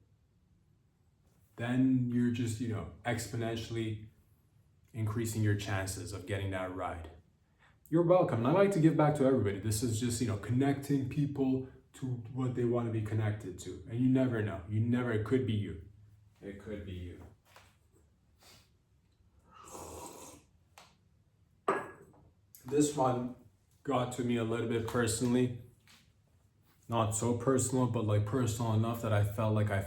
then you're just, exponentially increasing your chances of getting that ride. You're welcome. And I like to give back to everybody. This is just, connecting people to what they want to be connected to. And you never know. It could be you. It could be you. This one got to me a little bit personally. Not so personal, but like personal enough that I felt like I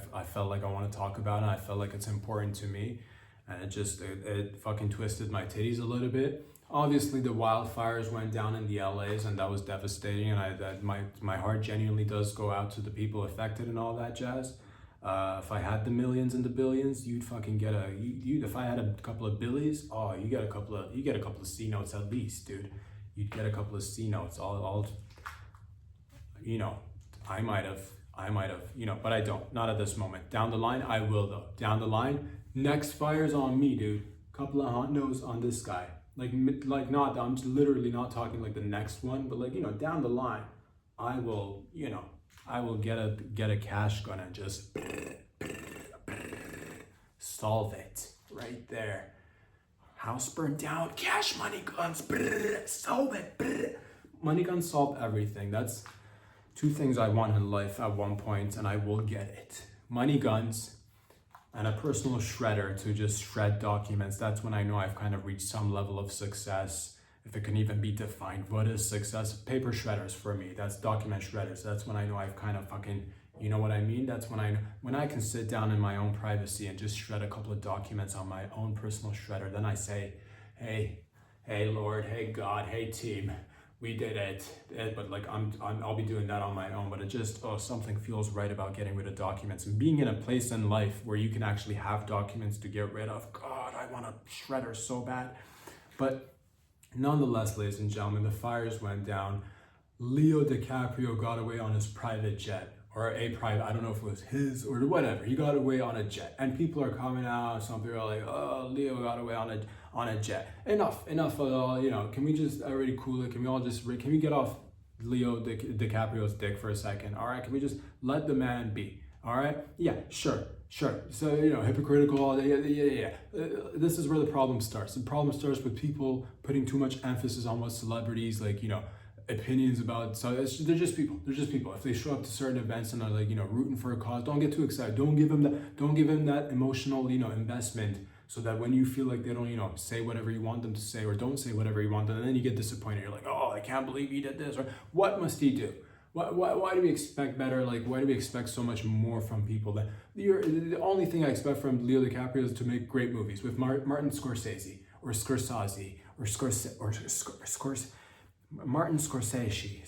want to talk about it. I felt like it's important to me. And it fucking twisted my titties a little bit. Obviously, the wildfires went down in the LAs, and that was devastating. And my heart genuinely does go out to the people affected and all that jazz. If I had the millions and the billions, you'd fucking get if I had a couple of billies, you get a couple of C notes at least, dude. You'd get a couple of C notes. I might have, but I don't. Not at this moment. Down the line, I will though. Down the line, next fire's on me, dude. Couple of hot no's on this guy. Not. I'm literally not talking like the next one, but down the line, I will, I will get a cash gun and just solve it right there. House burned down, cash, money guns, solve it. Money guns solve everything. That's two things I want in life at one point, and I will get it. Money guns and a personal shredder to just shred documents. That's when I know I've kind of reached some level of success. If it can even be defined, what is success? Paper shredders for me, that's document shredders. That's when I know I've kind of fucking You know what I mean? That's when I can sit down in my own privacy and just shred a couple of documents on my own personal shredder. Then I say, hey Lord, hey God, hey team, we did it. But like I'll be doing that on my own. But it just something feels right about getting rid of documents and being in a place in life where you can actually have documents to get rid of. God, I want a shredder so bad. But nonetheless, ladies and gentlemen, the fires went down. Leo DiCaprio got away on his private jet, or a private, I don't know if it was his or whatever. He got away on a jet, and people are coming out. Some people are like, "Oh, Leo got away on a jet." Enough of all. Can we just already cool it? Can we get off Leo DiCaprio's dick for a second? All right, can we just let the man be? All right, yeah, sure. So hypocritical. All that. Yeah. This is where the problem starts. The problem starts with people putting too much emphasis on what celebrities opinions about. So they're just people. If they show up to certain events and are rooting for a cause, don't get too excited. Don't give them that emotional investment, so that when you feel like they don't say whatever you want them to say, or don't say whatever you want them, and then you get disappointed. You're like, oh, I can't believe he did this, or what must he do? Why do we expect better? Why do we expect so much more from people? That the only thing I expect from Leo DiCaprio is to make great movies with Martin Scorsese or Scorsese or Scorsese. Martin Scorsese,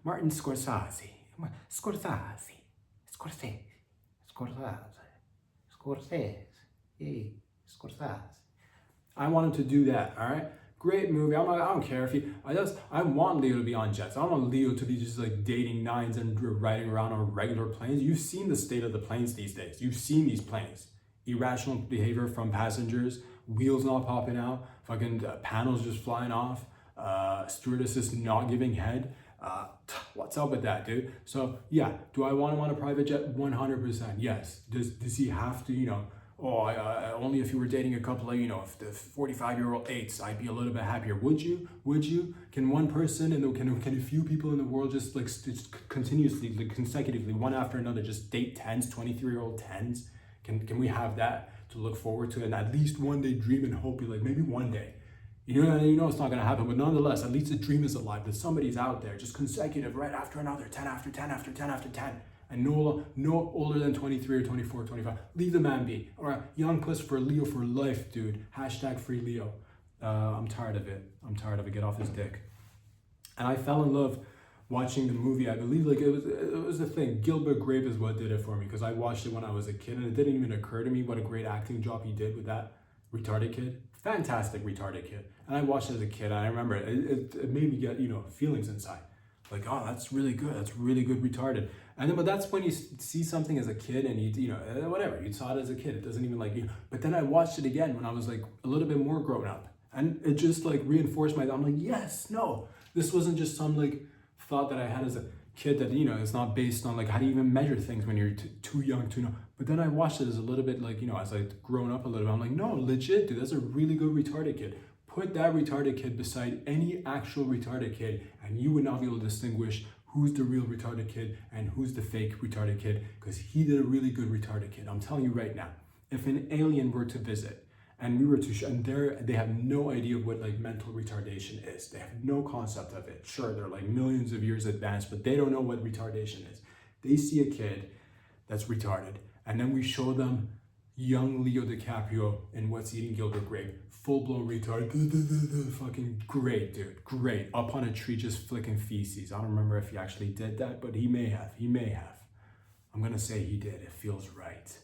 Martin Scorsese, Scorsese. I wanted to do that, all right? Great movie. I don't care if I want Leo to be on jets. I don't want Leo to be just dating nines and riding around on regular planes. You've seen the state of the planes these days. You've seen these planes. Irrational behavior from passengers, wheels not popping out, fucking panels just flying off, stewardesses not giving head. What's up with that, dude? So yeah, do I want him on a private jet? 100%. Yes. Does he have to, only if you were dating a couple of, if the 45-year-old eights, I'd be a little bit happier. Would you? Can one person can a few people in the world just continuously, consecutively, one after another, just date 10s, 23-year-old 10s? Can we have that to look forward to, and at least one day dream and hope, maybe one day, you know it's not going to happen, but nonetheless, at least the dream is alive, that somebody's out there just consecutive, right after another, 10 after 10 after 10 after 10, and no older than 23 or 24, 25. Leave the man be. All right, young puss for Leo for life, dude. #free Leo. I'm tired of it. Get off his dick. And I fell in love watching the movie. I believe it was the thing. Gilbert Grape is what did it for me, because I watched it when I was a kid, and it didn't even occur to me what a great acting job he did with that retarded kid. Fantastic retarded kid. And I watched it as a kid, and I remember it made me get feelings inside. Oh, that's really good. That's really good retarded. And then, but that's when you see something as a kid, and whatever, you saw it as a kid. It doesn't even But then I watched it again when I was a little bit more grown up, and it just reinforced I'm like, yes, no, this wasn't just some thought that I had as a kid that it's not based on how do you even measure things when you're too young to know. But then I watched it as a little bit as I've grown up a little bit. I'm like, no, legit, dude, that's a really good retarded kid. Put that retarded kid beside any actual retarded kid, and you would not be able to distinguish who's the real retarded kid and who's the fake retarded kid, because he did a really good retarded kid. I'm telling you right now, if an alien were to visit and we were to and they have no idea what mental retardation is. They have no concept of it. Sure, they're millions of years advanced, but they don't know what retardation is. They see a kid that's retarded, and then we show them young Leo DiCaprio in What's Eating Gilbert Grape, full-blown retard, fucking great, dude, great, up on a tree just flicking feces. I don't remember if he actually did that, but he may have. I'm gonna say he did. It feels right.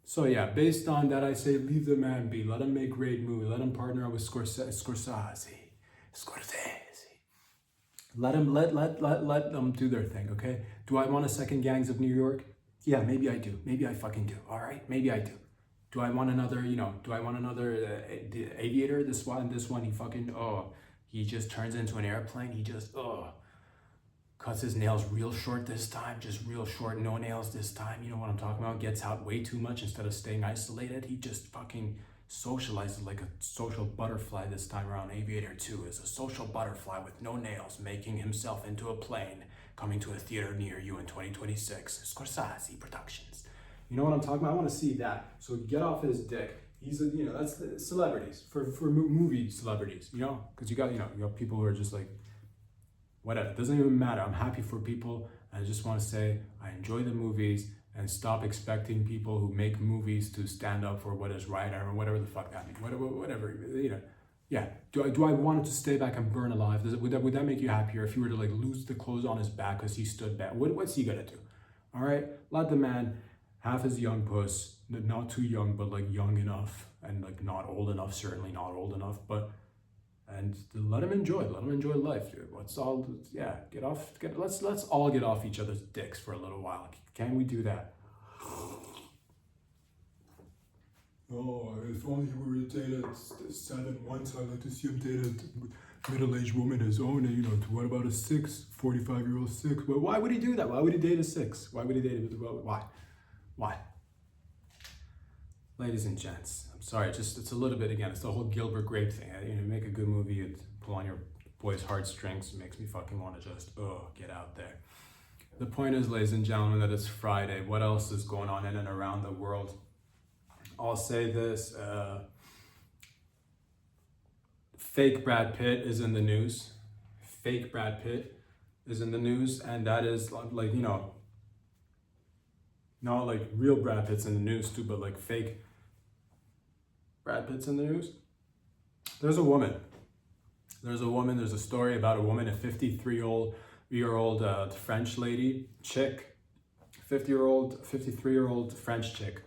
So yeah, based on that, I say leave the man be. Let him make great movie. Let him partner up with Scorsese. Let them do their thing, okay? Do I want a second Gangs of New York? Yeah, maybe I do. Maybe I fucking do. All right, maybe I do. Do I want another? The Aviator? This one, he just turns into an airplane. He just cuts his nails real short this time, just real short, no nails this time. You know what I'm talking about? Gets out way too much instead of staying isolated. He just fucking socializes like a social butterfly this time around. Aviator 2 is a social butterfly with no nails, making himself into a plane, coming to a theater near you in 2026. Scorsese Productions. You know what I'm talking about? I want to see that. So get off his dick. He's that's the celebrities for movie celebrities, because you got people who are just whatever. It doesn't even matter. I'm happy for people. I just want to say I enjoy the movies, and stop expecting people who make movies to stand up for what is right or whatever the fuck that means. Whatever, you know. Yeah. Do I want him to stay back and burn alive? Would that make you happier if you were to like lose the clothes on his back because he stood back? What's he gonna do? All right, let the man have his young puss, not too young, but like young enough, and like not old enough, certainly not old enough, but and let him enjoy life, dude. Let's all, yeah, let's all get off each other's dicks for a little while. Can we do that? Oh, if only he were to date a 7 once, I'd like to see him date a middle-aged woman his own, and what about a 45-year-old 6? Well, why would he do that? Why would he date a 6? Why would he date it? Why? Ladies and gents, I'm sorry, it's a little bit, again, it's the whole Gilbert Grape thing. Make a good movie, it pull on your boy's heartstrings, it makes me fucking want to just, get out there. The point is, ladies and gentlemen, that it's Friday. What else is going on in and around the world? I'll say this, fake Brad Pitt is in the news. Fake Brad Pitt is in the news, and that is like, not like real Brad Pitt's in the news too, but like fake Brad Pitt's in the news. There's a story about a woman, a 53-year-old French chick, 53-year-old French chick,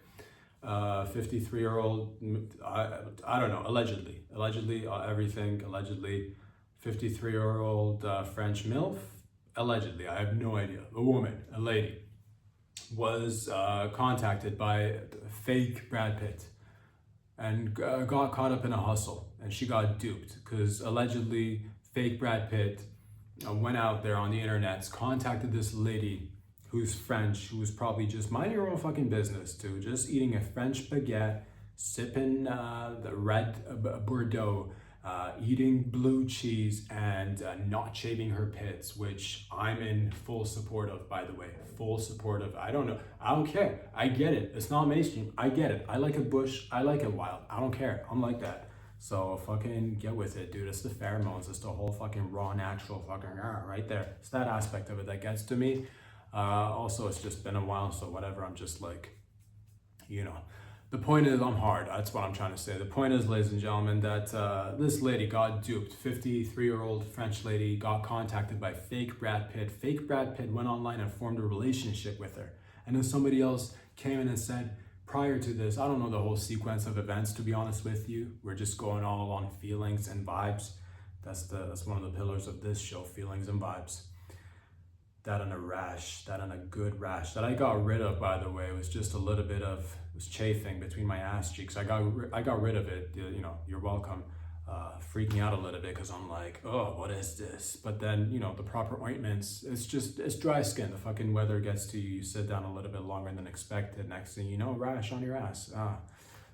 53-year-old, I don't know, allegedly, everything, allegedly, 53-year-old French milf, allegedly, I have no idea. A woman, a lady, was contacted by fake Brad Pitt and got caught up in a hustle, and she got duped because allegedly fake Brad Pitt went out there on the internet, contacted this lady who's French, who was probably just minding her own fucking business too, just eating a French baguette, sipping the red Bordeaux, eating blue cheese, and not shaving her pits, which I'm in full support of, by the way. Full support of. I don't know. I don't care. I get it. It's not mainstream. I get it. I like a bush. I like it wild. I don't care. I'm like that. So fucking get with it, dude. It's the pheromones. It's the whole fucking raw, natural fucking right there. It's that aspect of it that gets to me. Also, it's just been a while, so whatever. I'm just like, the point is, I'm hard. That's what I'm trying to say. The point is, ladies and gentlemen, that this lady got duped. 53-year-old French lady got contacted by fake Brad Pitt. Fake Brad Pitt went online and formed a relationship with her. And then somebody else came in and said, prior to this, I don't know the whole sequence of events, to be honest with you. We're just going all on feelings and vibes. That's one of the pillars of this show, feelings and vibes. That and a good rash that I got rid of, by the way. It was just a little bit of, it was chafing between my ass cheeks. I got rid of it. You're welcome. Freaking out a little bit because I'm like, oh, what is this? But then, the proper ointments, it's dry skin. The fucking weather gets to you. You sit down a little bit longer than expected. Next thing you know, rash on your ass.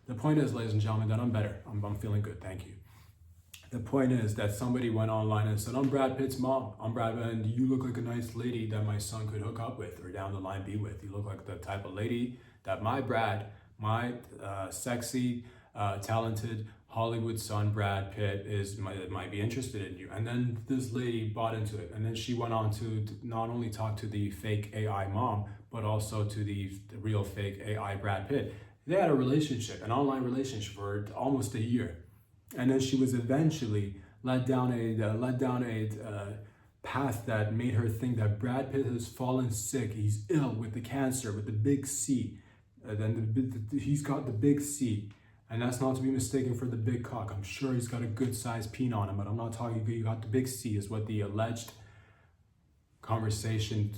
The point is, ladies and gentlemen, that I'm better. I'm feeling good. Thank you. The point is that somebody went online and said, I'm Brad Pitt's mom. And you look like a nice lady that my son could hook up with or down the line be with. You look like the type of lady that my sexy, talented Hollywood son Brad Pitt might be interested in you. And then this lady bought into it. And then she went on to not only talk to the fake AI mom, but also to the real fake AI Brad Pitt. They had a relationship, an online relationship for almost a year. And then she was eventually led down a path that made her think that Brad Pitt has fallen sick. He's ill with the cancer, with the big C. He's got the big C. And that's not to be mistaken for the big cock. I'm sure he's got a good sized peen on him, but I'm not talking, you got the big C is what the alleged conversation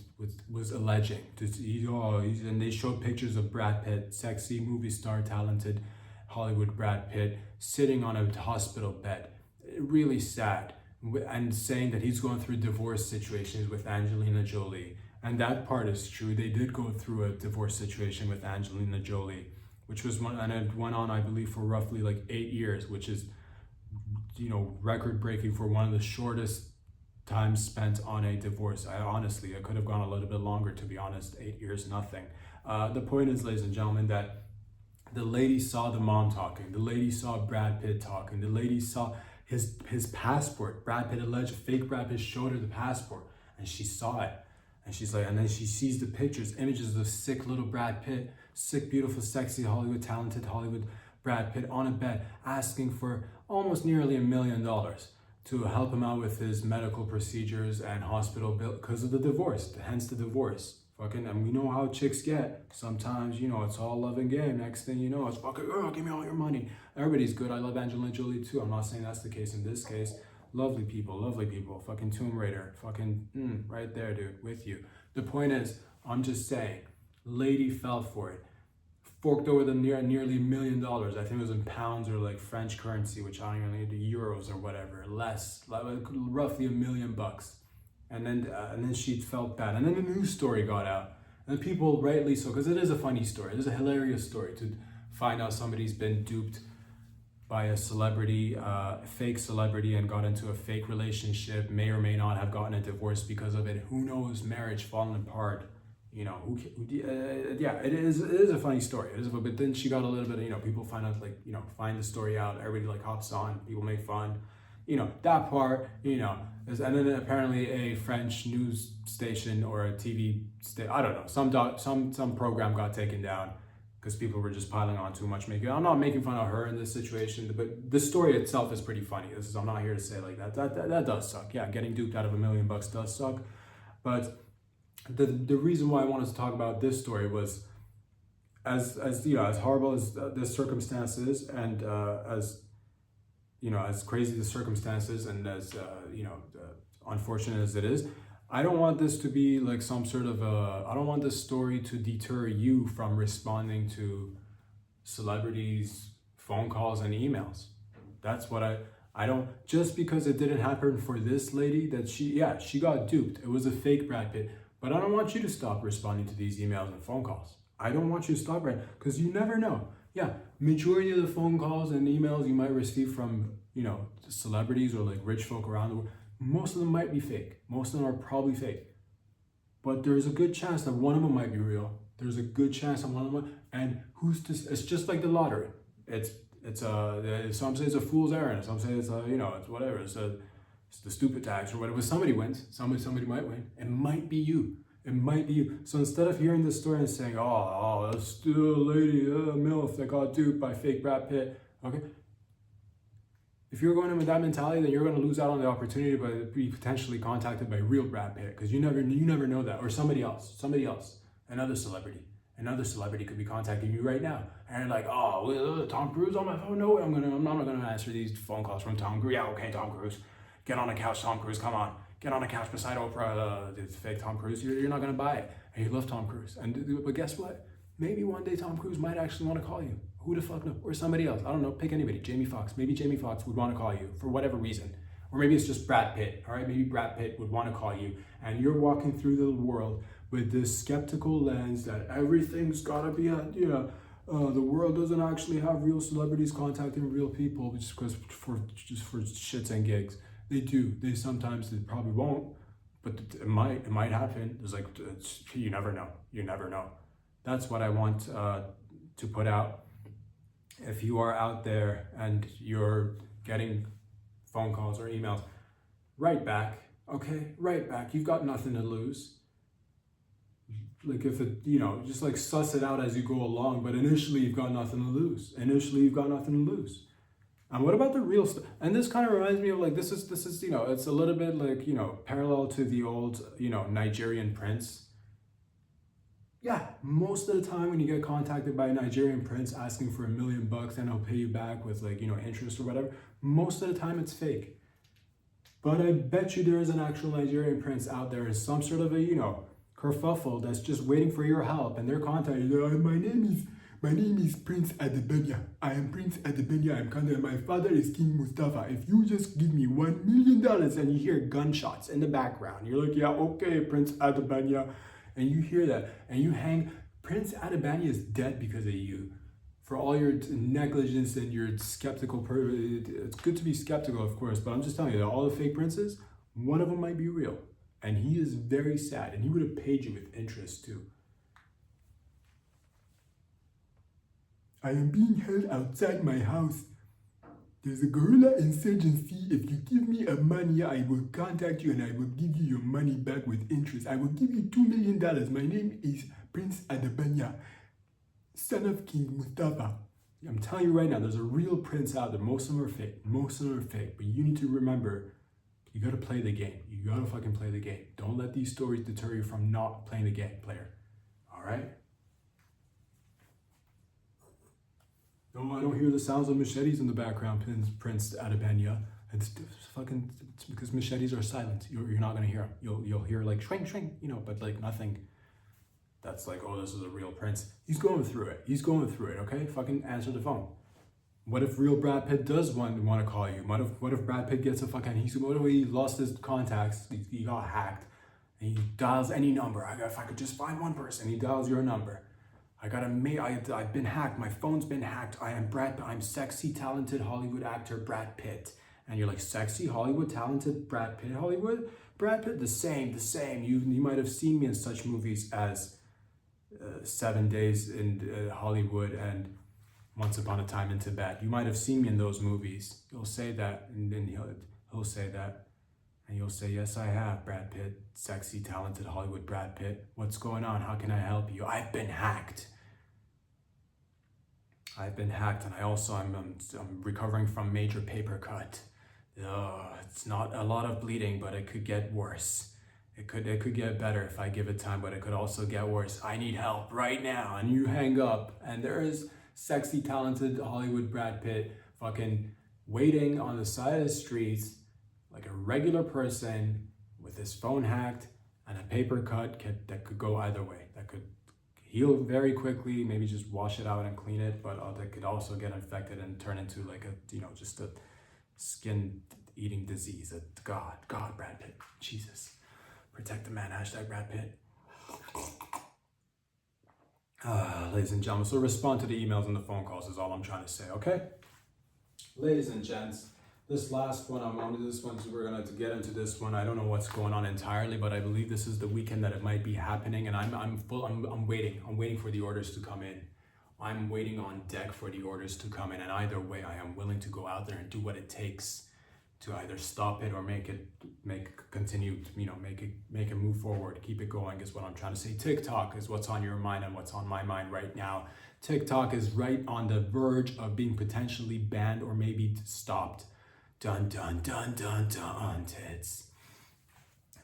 was alleging. And they showed pictures of Brad Pitt, sexy movie star, talented Hollywood Brad Pitt, sitting on a hospital bed, really sad, and saying that he's going through divorce situations with Angelina Jolie. And that part is true. They did go through a divorce situation with Angelina Jolie, which was and it went on, I believe, for roughly like 8 years, which is, record breaking for one of the shortest times spent on a divorce. It could have gone a little bit longer, to be honest. 8 years, nothing. The point is, ladies and gentlemen, that the lady saw the mom talking. The lady saw Brad Pitt talking. The lady saw his passport. Brad Pitt alleged fake Brad Pitt showed her the passport, and she saw it, and she's like, and then she sees the pictures, images of sick little Brad Pitt, sick, beautiful, sexy, Hollywood, talented Hollywood Brad Pitt on a bed, asking for almost nearly $1 million to help him out with his medical procedures and hospital bill because of the divorce, hence the divorce. Fucking, and we know how chicks get. Sometimes, it's all love and game. Next thing you know, it's fucking, oh, give me all your money. Everybody's good. I love Angelina Jolie too. I'm not saying that's the case in this case. Lovely people. Fucking Tomb Raider. Fucking, right there, dude, with you. The point is, I'm just saying, lady fell for it. Forked over the nearly $1 million. I think it was in pounds or like French currency, which I don't even know, euros or whatever. Less, like roughly $1 million. And then she felt bad. And then the news story got out. And people, rightly so, because it is a funny story. It is a hilarious story to find out somebody's been duped by a celebrity, fake celebrity, and got into a fake relationship, may or may not have gotten a divorce because of it. Who knows? Marriage falling apart. Yeah, it is a funny story. It is, but then she got a little bit of, people find out, find the story out. Everybody hops on. People make fun. That part, and then apparently a French news station or a TV I don't know, some program got taken down because people were just piling on too much. I'm not making fun of her in this situation, but the story itself is pretty funny. I'm not here to say like that does suck. Yeah, getting duped out of $1 million does suck. But the reason why I wanted to talk about this story was as horrible as this circumstance is, and as crazy the circumstances and as unfortunate as it is, I don't want this to be like some sort of I don't want this story to deter you from responding to celebrities' phone calls and emails. That's what I don't, just because it didn't happen for this lady, that she got duped. It was a fake Brad Pitt. But I don't want you to stop responding to these emails and phone calls. I don't want you to stop, right? Because you never know. Yeah, majority of the phone calls and emails you might receive from, celebrities or like rich folk around the world, most of them might be fake. Most of them are probably fake. But there's a good chance that one of them might be real. There's a good chance that one of them, and who's to, it's just like the lottery. Some say it's a fool's errand. Some say it's it's whatever. It's the stupid tax or whatever. Somebody wins. Somebody might win. It might be you. It might be you. So instead of hearing this story and saying, oh, that's still a lady, milf that got duped by fake Brad Pitt, okay? If you're going in with that mentality, then you're going to lose out on the opportunity to be potentially contacted by real Brad Pitt, because you never know that, or somebody else, another celebrity could be contacting you right now, and you're like, oh, Tom Cruise on my phone? No way, I'm not going to answer these phone calls from Tom Cruise. Yeah, okay, Tom Cruise, get on the couch, Tom Cruise, come on. Get on a couch beside Oprah, it's fake Tom Cruise. You're not gonna buy it, and you love Tom Cruise. But guess what? Maybe one day Tom Cruise might actually want to call you. Who the fuck knows? Or somebody else. I don't know. Pick anybody. Jamie Foxx. Maybe Jamie Foxx would want to call you for whatever reason. Or maybe it's just Brad Pitt. All right. Maybe Brad Pitt would want to call you, and you're walking through the world with this skeptical lens that everything's gotta be the world doesn't actually have real celebrities contacting real people just for shits and gigs. They do. They probably won't, but it might happen. You never know. That's what I want to put out. If you are out there and you're getting phone calls or emails, write back. Okay, write back. You've got nothing to lose. Like if it, just like suss it out as you go along. But initially, you've got nothing to lose. And what about the real stuff? And this kind of reminds me of like, this is it's a little bit like, parallel to the old, Nigerian prince. Yeah, most of the time when you get contacted by a Nigerian prince asking for $1 million and he'll pay you back with like, interest or whatever, most of the time it's fake. But I bet you there is an actual Nigerian prince out there in some sort of a, kerfuffle that's just waiting for your help, and they're contacting you. My name is Prince Adebenya. I am Prince Adebenya. I'm Kanda. My father is King Mustafa. If you just give me $1 million, and you hear gunshots in the background, you're like, yeah, okay, Prince Adebenya. And you hear that, and you hang. Prince Adebanya is dead because of you. For all your negligence and your skeptical, it's good to be skeptical, of course, but I'm just telling you that all the fake princes, one of them might be real. And he is very sad, and he would have paid you with interest too. I am being held outside my house. There's a guerrilla insurgency. If you give me a money, I will contact you and I will give you your money back with interest. I will give you $2 million. My name is Prince Adebanya, son of King Mustafa. I'm telling you right now, there's a real prince out there. Most of them are fake. Most of them are fake. But you need to remember, you gotta play the game. You gotta fucking play the game. Don't let these stories deter you from not playing the game, player. All right? No, I don't hear the sounds of machetes in the background, Prince Adebanya. It's because machetes are silent. You're not gonna hear them. You'll hear like shrink, but like nothing. That's like, oh, this is a real prince. He's going through it. He's going through it. Okay, fucking answer the phone. What if real Brad Pitt does want to call you? What if Brad Pitt gets a fucking what if he lost his contacts? He got hacked, and he dials any number. If I could just find one person, he dials your number. I've been hacked. My phone's been hacked. I'm sexy, talented Hollywood actor Brad Pitt. And you're like, sexy, Hollywood, talented Brad Pitt, Hollywood? Brad Pitt, the same. You might have seen me in such movies as 7 Days in Hollywood and Once Upon a Time in Tibet. You might have seen me in those movies. You'll say that, and then he'll say that. And you'll say, yes, I have, Brad Pitt, sexy, talented Hollywood Brad Pitt. What's going on? How can I help you? I've been hacked. And I'm recovering from major paper cut. It's not a lot of bleeding, but it could get worse. It could get better if I give it time, but it could also get worse. I need help right now. And you hang up, and there is sexy, talented Hollywood Brad Pitt fucking waiting on the side of the streets like a regular person with his phone hacked and a paper cut that could go either way. That could heal very quickly, maybe just wash it out and clean it, but that could also get infected and turn into like just a skin eating disease. God, Brad Pitt, Jesus. Protect the man, hashtag Brad Pitt. Ladies and gentlemen, so respond to the emails and the phone calls is all I'm trying to say, okay? Ladies and gents, this last one, so we're gonna get into this one. I don't know what's going on entirely, but I believe this is the weekend that it might be happening, and I'm waiting for the orders to come in. I'm waiting on deck for the orders to come in, and either way, I am willing to go out there and do what it takes to either stop it or make it move forward, keep it going is what I'm trying to say. TikTok is what's on your mind and what's on my mind right now. TikTok is right on the verge of being potentially banned or maybe stopped. Dun dun dun dun dun tits.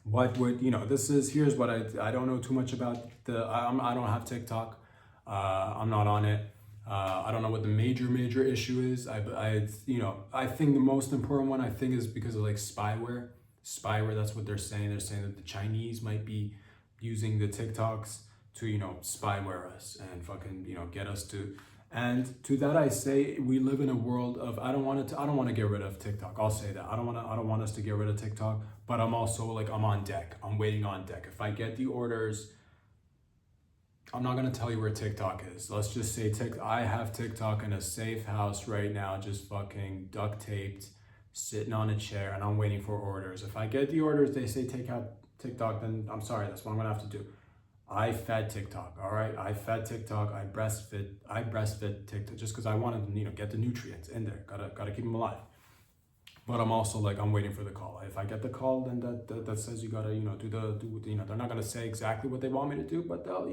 Here's what I don't know too much about I don't have TikTok. I'm not on it. I don't know what the major issue is. I think the most important one is because of like spyware. That's what they're saying. They're saying that the Chinese might be using the TikToks to, spyware us and fucking, get us to. And to that I say, we live in a world of I don't want to get rid of TikTok. I'll say that. I don't want us to get rid of TikTok, but I'm also like I'm on deck. I'm waiting on deck. If I get the orders, I'm not gonna tell you where TikTok is. Let's just say I have TikTok in a safe house right now, just fucking duct taped, sitting on a chair, and I'm waiting for orders. If I get the orders, they say take out TikTok, then I'm sorry, that's what I'm gonna have to do. I fed TikTok, all right? I fed TikTok, I breastfed TikTok just because I want to, get the nutrients in there. Gotta keep them alive. But I'm also like, I'm waiting for the call. If I get the call, then that says you gotta, they're not gonna say exactly what they want me to do, but they'll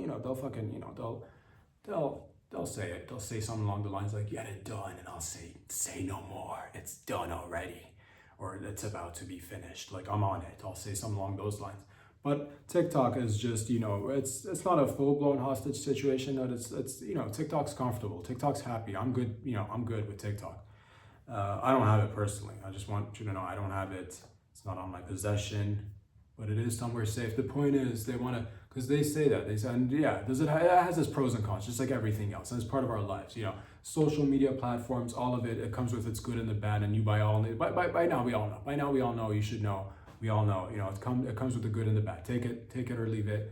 say it. They'll say something along the lines like, get it done, and I'll say no more. It's done already, or it's about to be finished. Like I'm on it. I'll say something along those lines. But TikTok is just, it's not a full-blown hostage situation. That it's TikTok's comfortable. TikTok's happy. I'm good. I'm good with TikTok. I don't have it personally. I just want you to know I don't have it. It's not on my possession, but it is somewhere safe. The point is they want to, because they say that. They say, and yeah, it has its pros and cons, just like everything else. And it's part of our lives. Social media platforms, all of it, it comes with its good and the bad. And by now we all know. By now we all know. You should know. We all know, it comes with the good and the bad. Take it or leave it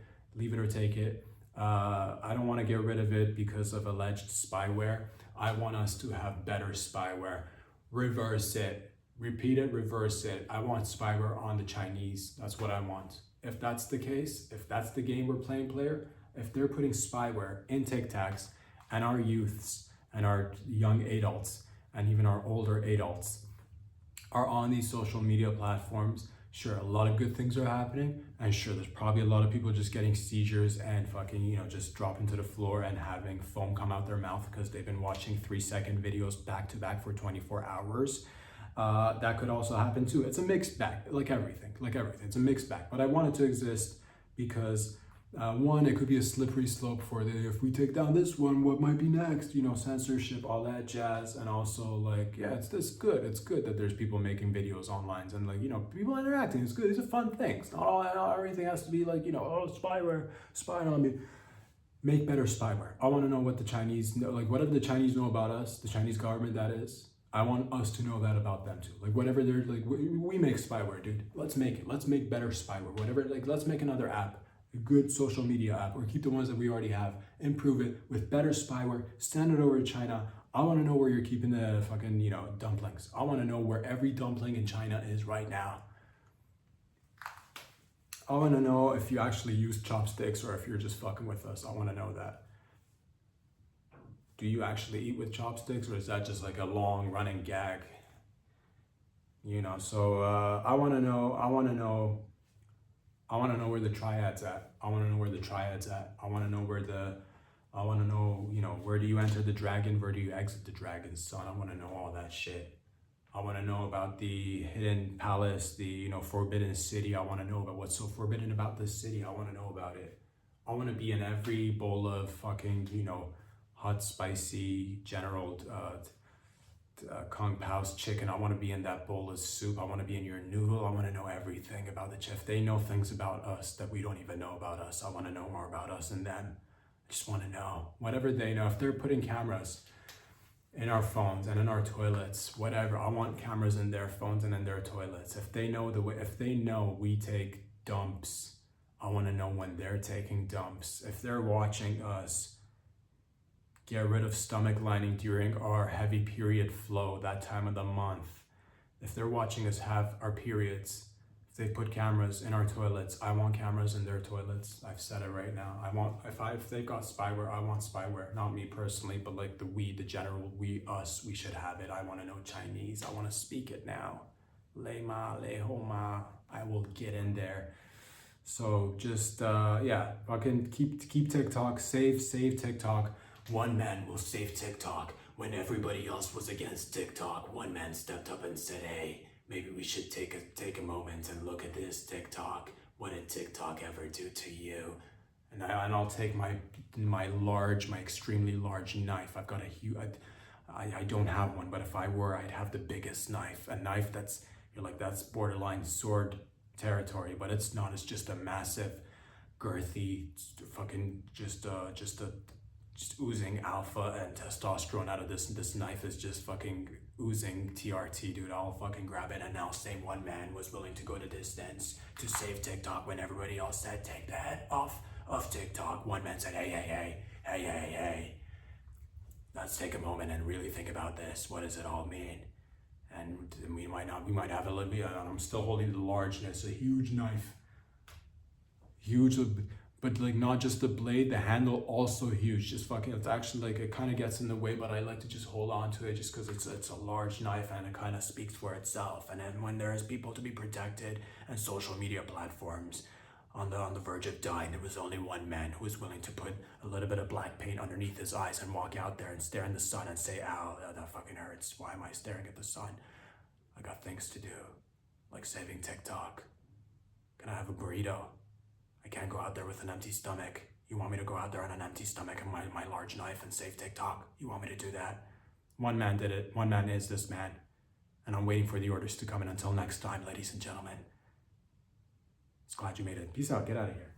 or take it. I don't want to get rid of it because of alleged spyware. I want us to have better spyware. Reverse it, repeat it, reverse it. I want spyware on the Chinese. That's what I want. If that's the case, if that's the game we're playing, player, if they're putting spyware in TikToks and our youths and our young adults and even our older adults are on these social media platforms. Sure, a lot of good things are happening, and sure, there's probably a lot of people just getting seizures and fucking, just dropping to the floor and having foam come out their mouth because they've been watching 3-second videos back to back for 24 hours. That could also happen too. It's a mixed bag, like everything, it's a mixed bag. But I want it to exist because one, it could be a slippery slope for if we take down this one, what might be next? Censorship, all that jazz. And also, like, yeah, it's good. It's good that there's people making videos online and, like, people interacting. It's good. These are fun things. Not everything has to be like, oh, spyware, spying on me. Make better spyware. I want to know what the Chinese know, like, whatever the Chinese know about us, the Chinese government, that is. I want us to know that about them too. Like, whatever they're like, we make spyware, dude. Let's make it. Let's make better spyware. Whatever, like, let's make another app. A good social media app, or keep the ones that we already have, improve it with better spyware, send it over to China. I want to know where you're keeping the fucking, dumplings. I want to know where every dumpling in China is right now. I want to know if you actually use chopsticks or if you're just fucking with us. I want to know that. Do you actually eat with chopsticks, or is that just like a long running gag? So I want to know where the triad's at. I want to know where where do you enter the dragon? Where do you exit the dragon's son? I want to know all that shit. I want to know about the hidden palace, the, forbidden city. I want to know about what's so forbidden about this city. I want to know about it. I want to be in every bowl of fucking, hot, spicy, general, Kung Pao's chicken. I want to be in that bowl of soup. I want to be in your noodle. I want to know everything about the chef. They know things about us that we don't even know about us. I want to know more about us and them. I just want to know whatever they know. If they're putting cameras in our phones and in our toilets, whatever, I want cameras in their phones and in their toilets. If they know if they know we take dumps, I want to know when they're taking dumps. If they're watching us get rid of stomach lining during our heavy period flow that time of the month, if they're watching us have our periods, if they put cameras in our toilets, I want cameras in their toilets. I've said it right now. If they've got spyware, I want spyware. Not me personally, but like the general we, us, we should have it. I want to know Chinese. I want to speak it now. Lei ma, lei ho ma. I will get in there. So just fucking keep TikTok, save TikTok. One man will save TikTok. When everybody else was against TikTok, one man stepped up and said, hey, maybe we should take a moment and look at this TikTok. What did TikTok ever do to you? And I'll take my extremely large knife. I've got a huge, I don't have one, but if I were, I'd have the biggest knife. A knife that's borderline sword territory, but it's not. It's just a massive, girthy, fucking just oozing alpha and testosterone out of this. This knife is just fucking oozing TRT, dude. I'll fucking grab it. And now same one man was willing to go the distance to save TikTok when everybody else said, take the head off of TikTok. One man said, hey. Let's take a moment and really think about this. What does it all mean? And we might have a little bit, I'm still holding the largeness, a huge knife. Huge, but like not just the blade, the handle also huge. Just fucking, it's actually like, it kind of gets in the way, but I like to just hold on to it just because it's a large knife and it kind of speaks for itself. And then when there's people to be protected and social media platforms on the verge of dying, there was only one man who was willing to put a little bit of black paint underneath his eyes and walk out there and stare in the sun and say, ow, that fucking hurts. Why am I staring at the sun? I got things to do, like saving TikTok. Can I have a burrito? I can't go out there with an empty stomach. You want me to go out there on an empty stomach and my large knife and save TikTok? You want me to do that? One man did it. One man is this man. And I'm waiting for the orders to come in. Until next time, ladies and gentlemen. It's glad you made it. Peace out. Get out of here.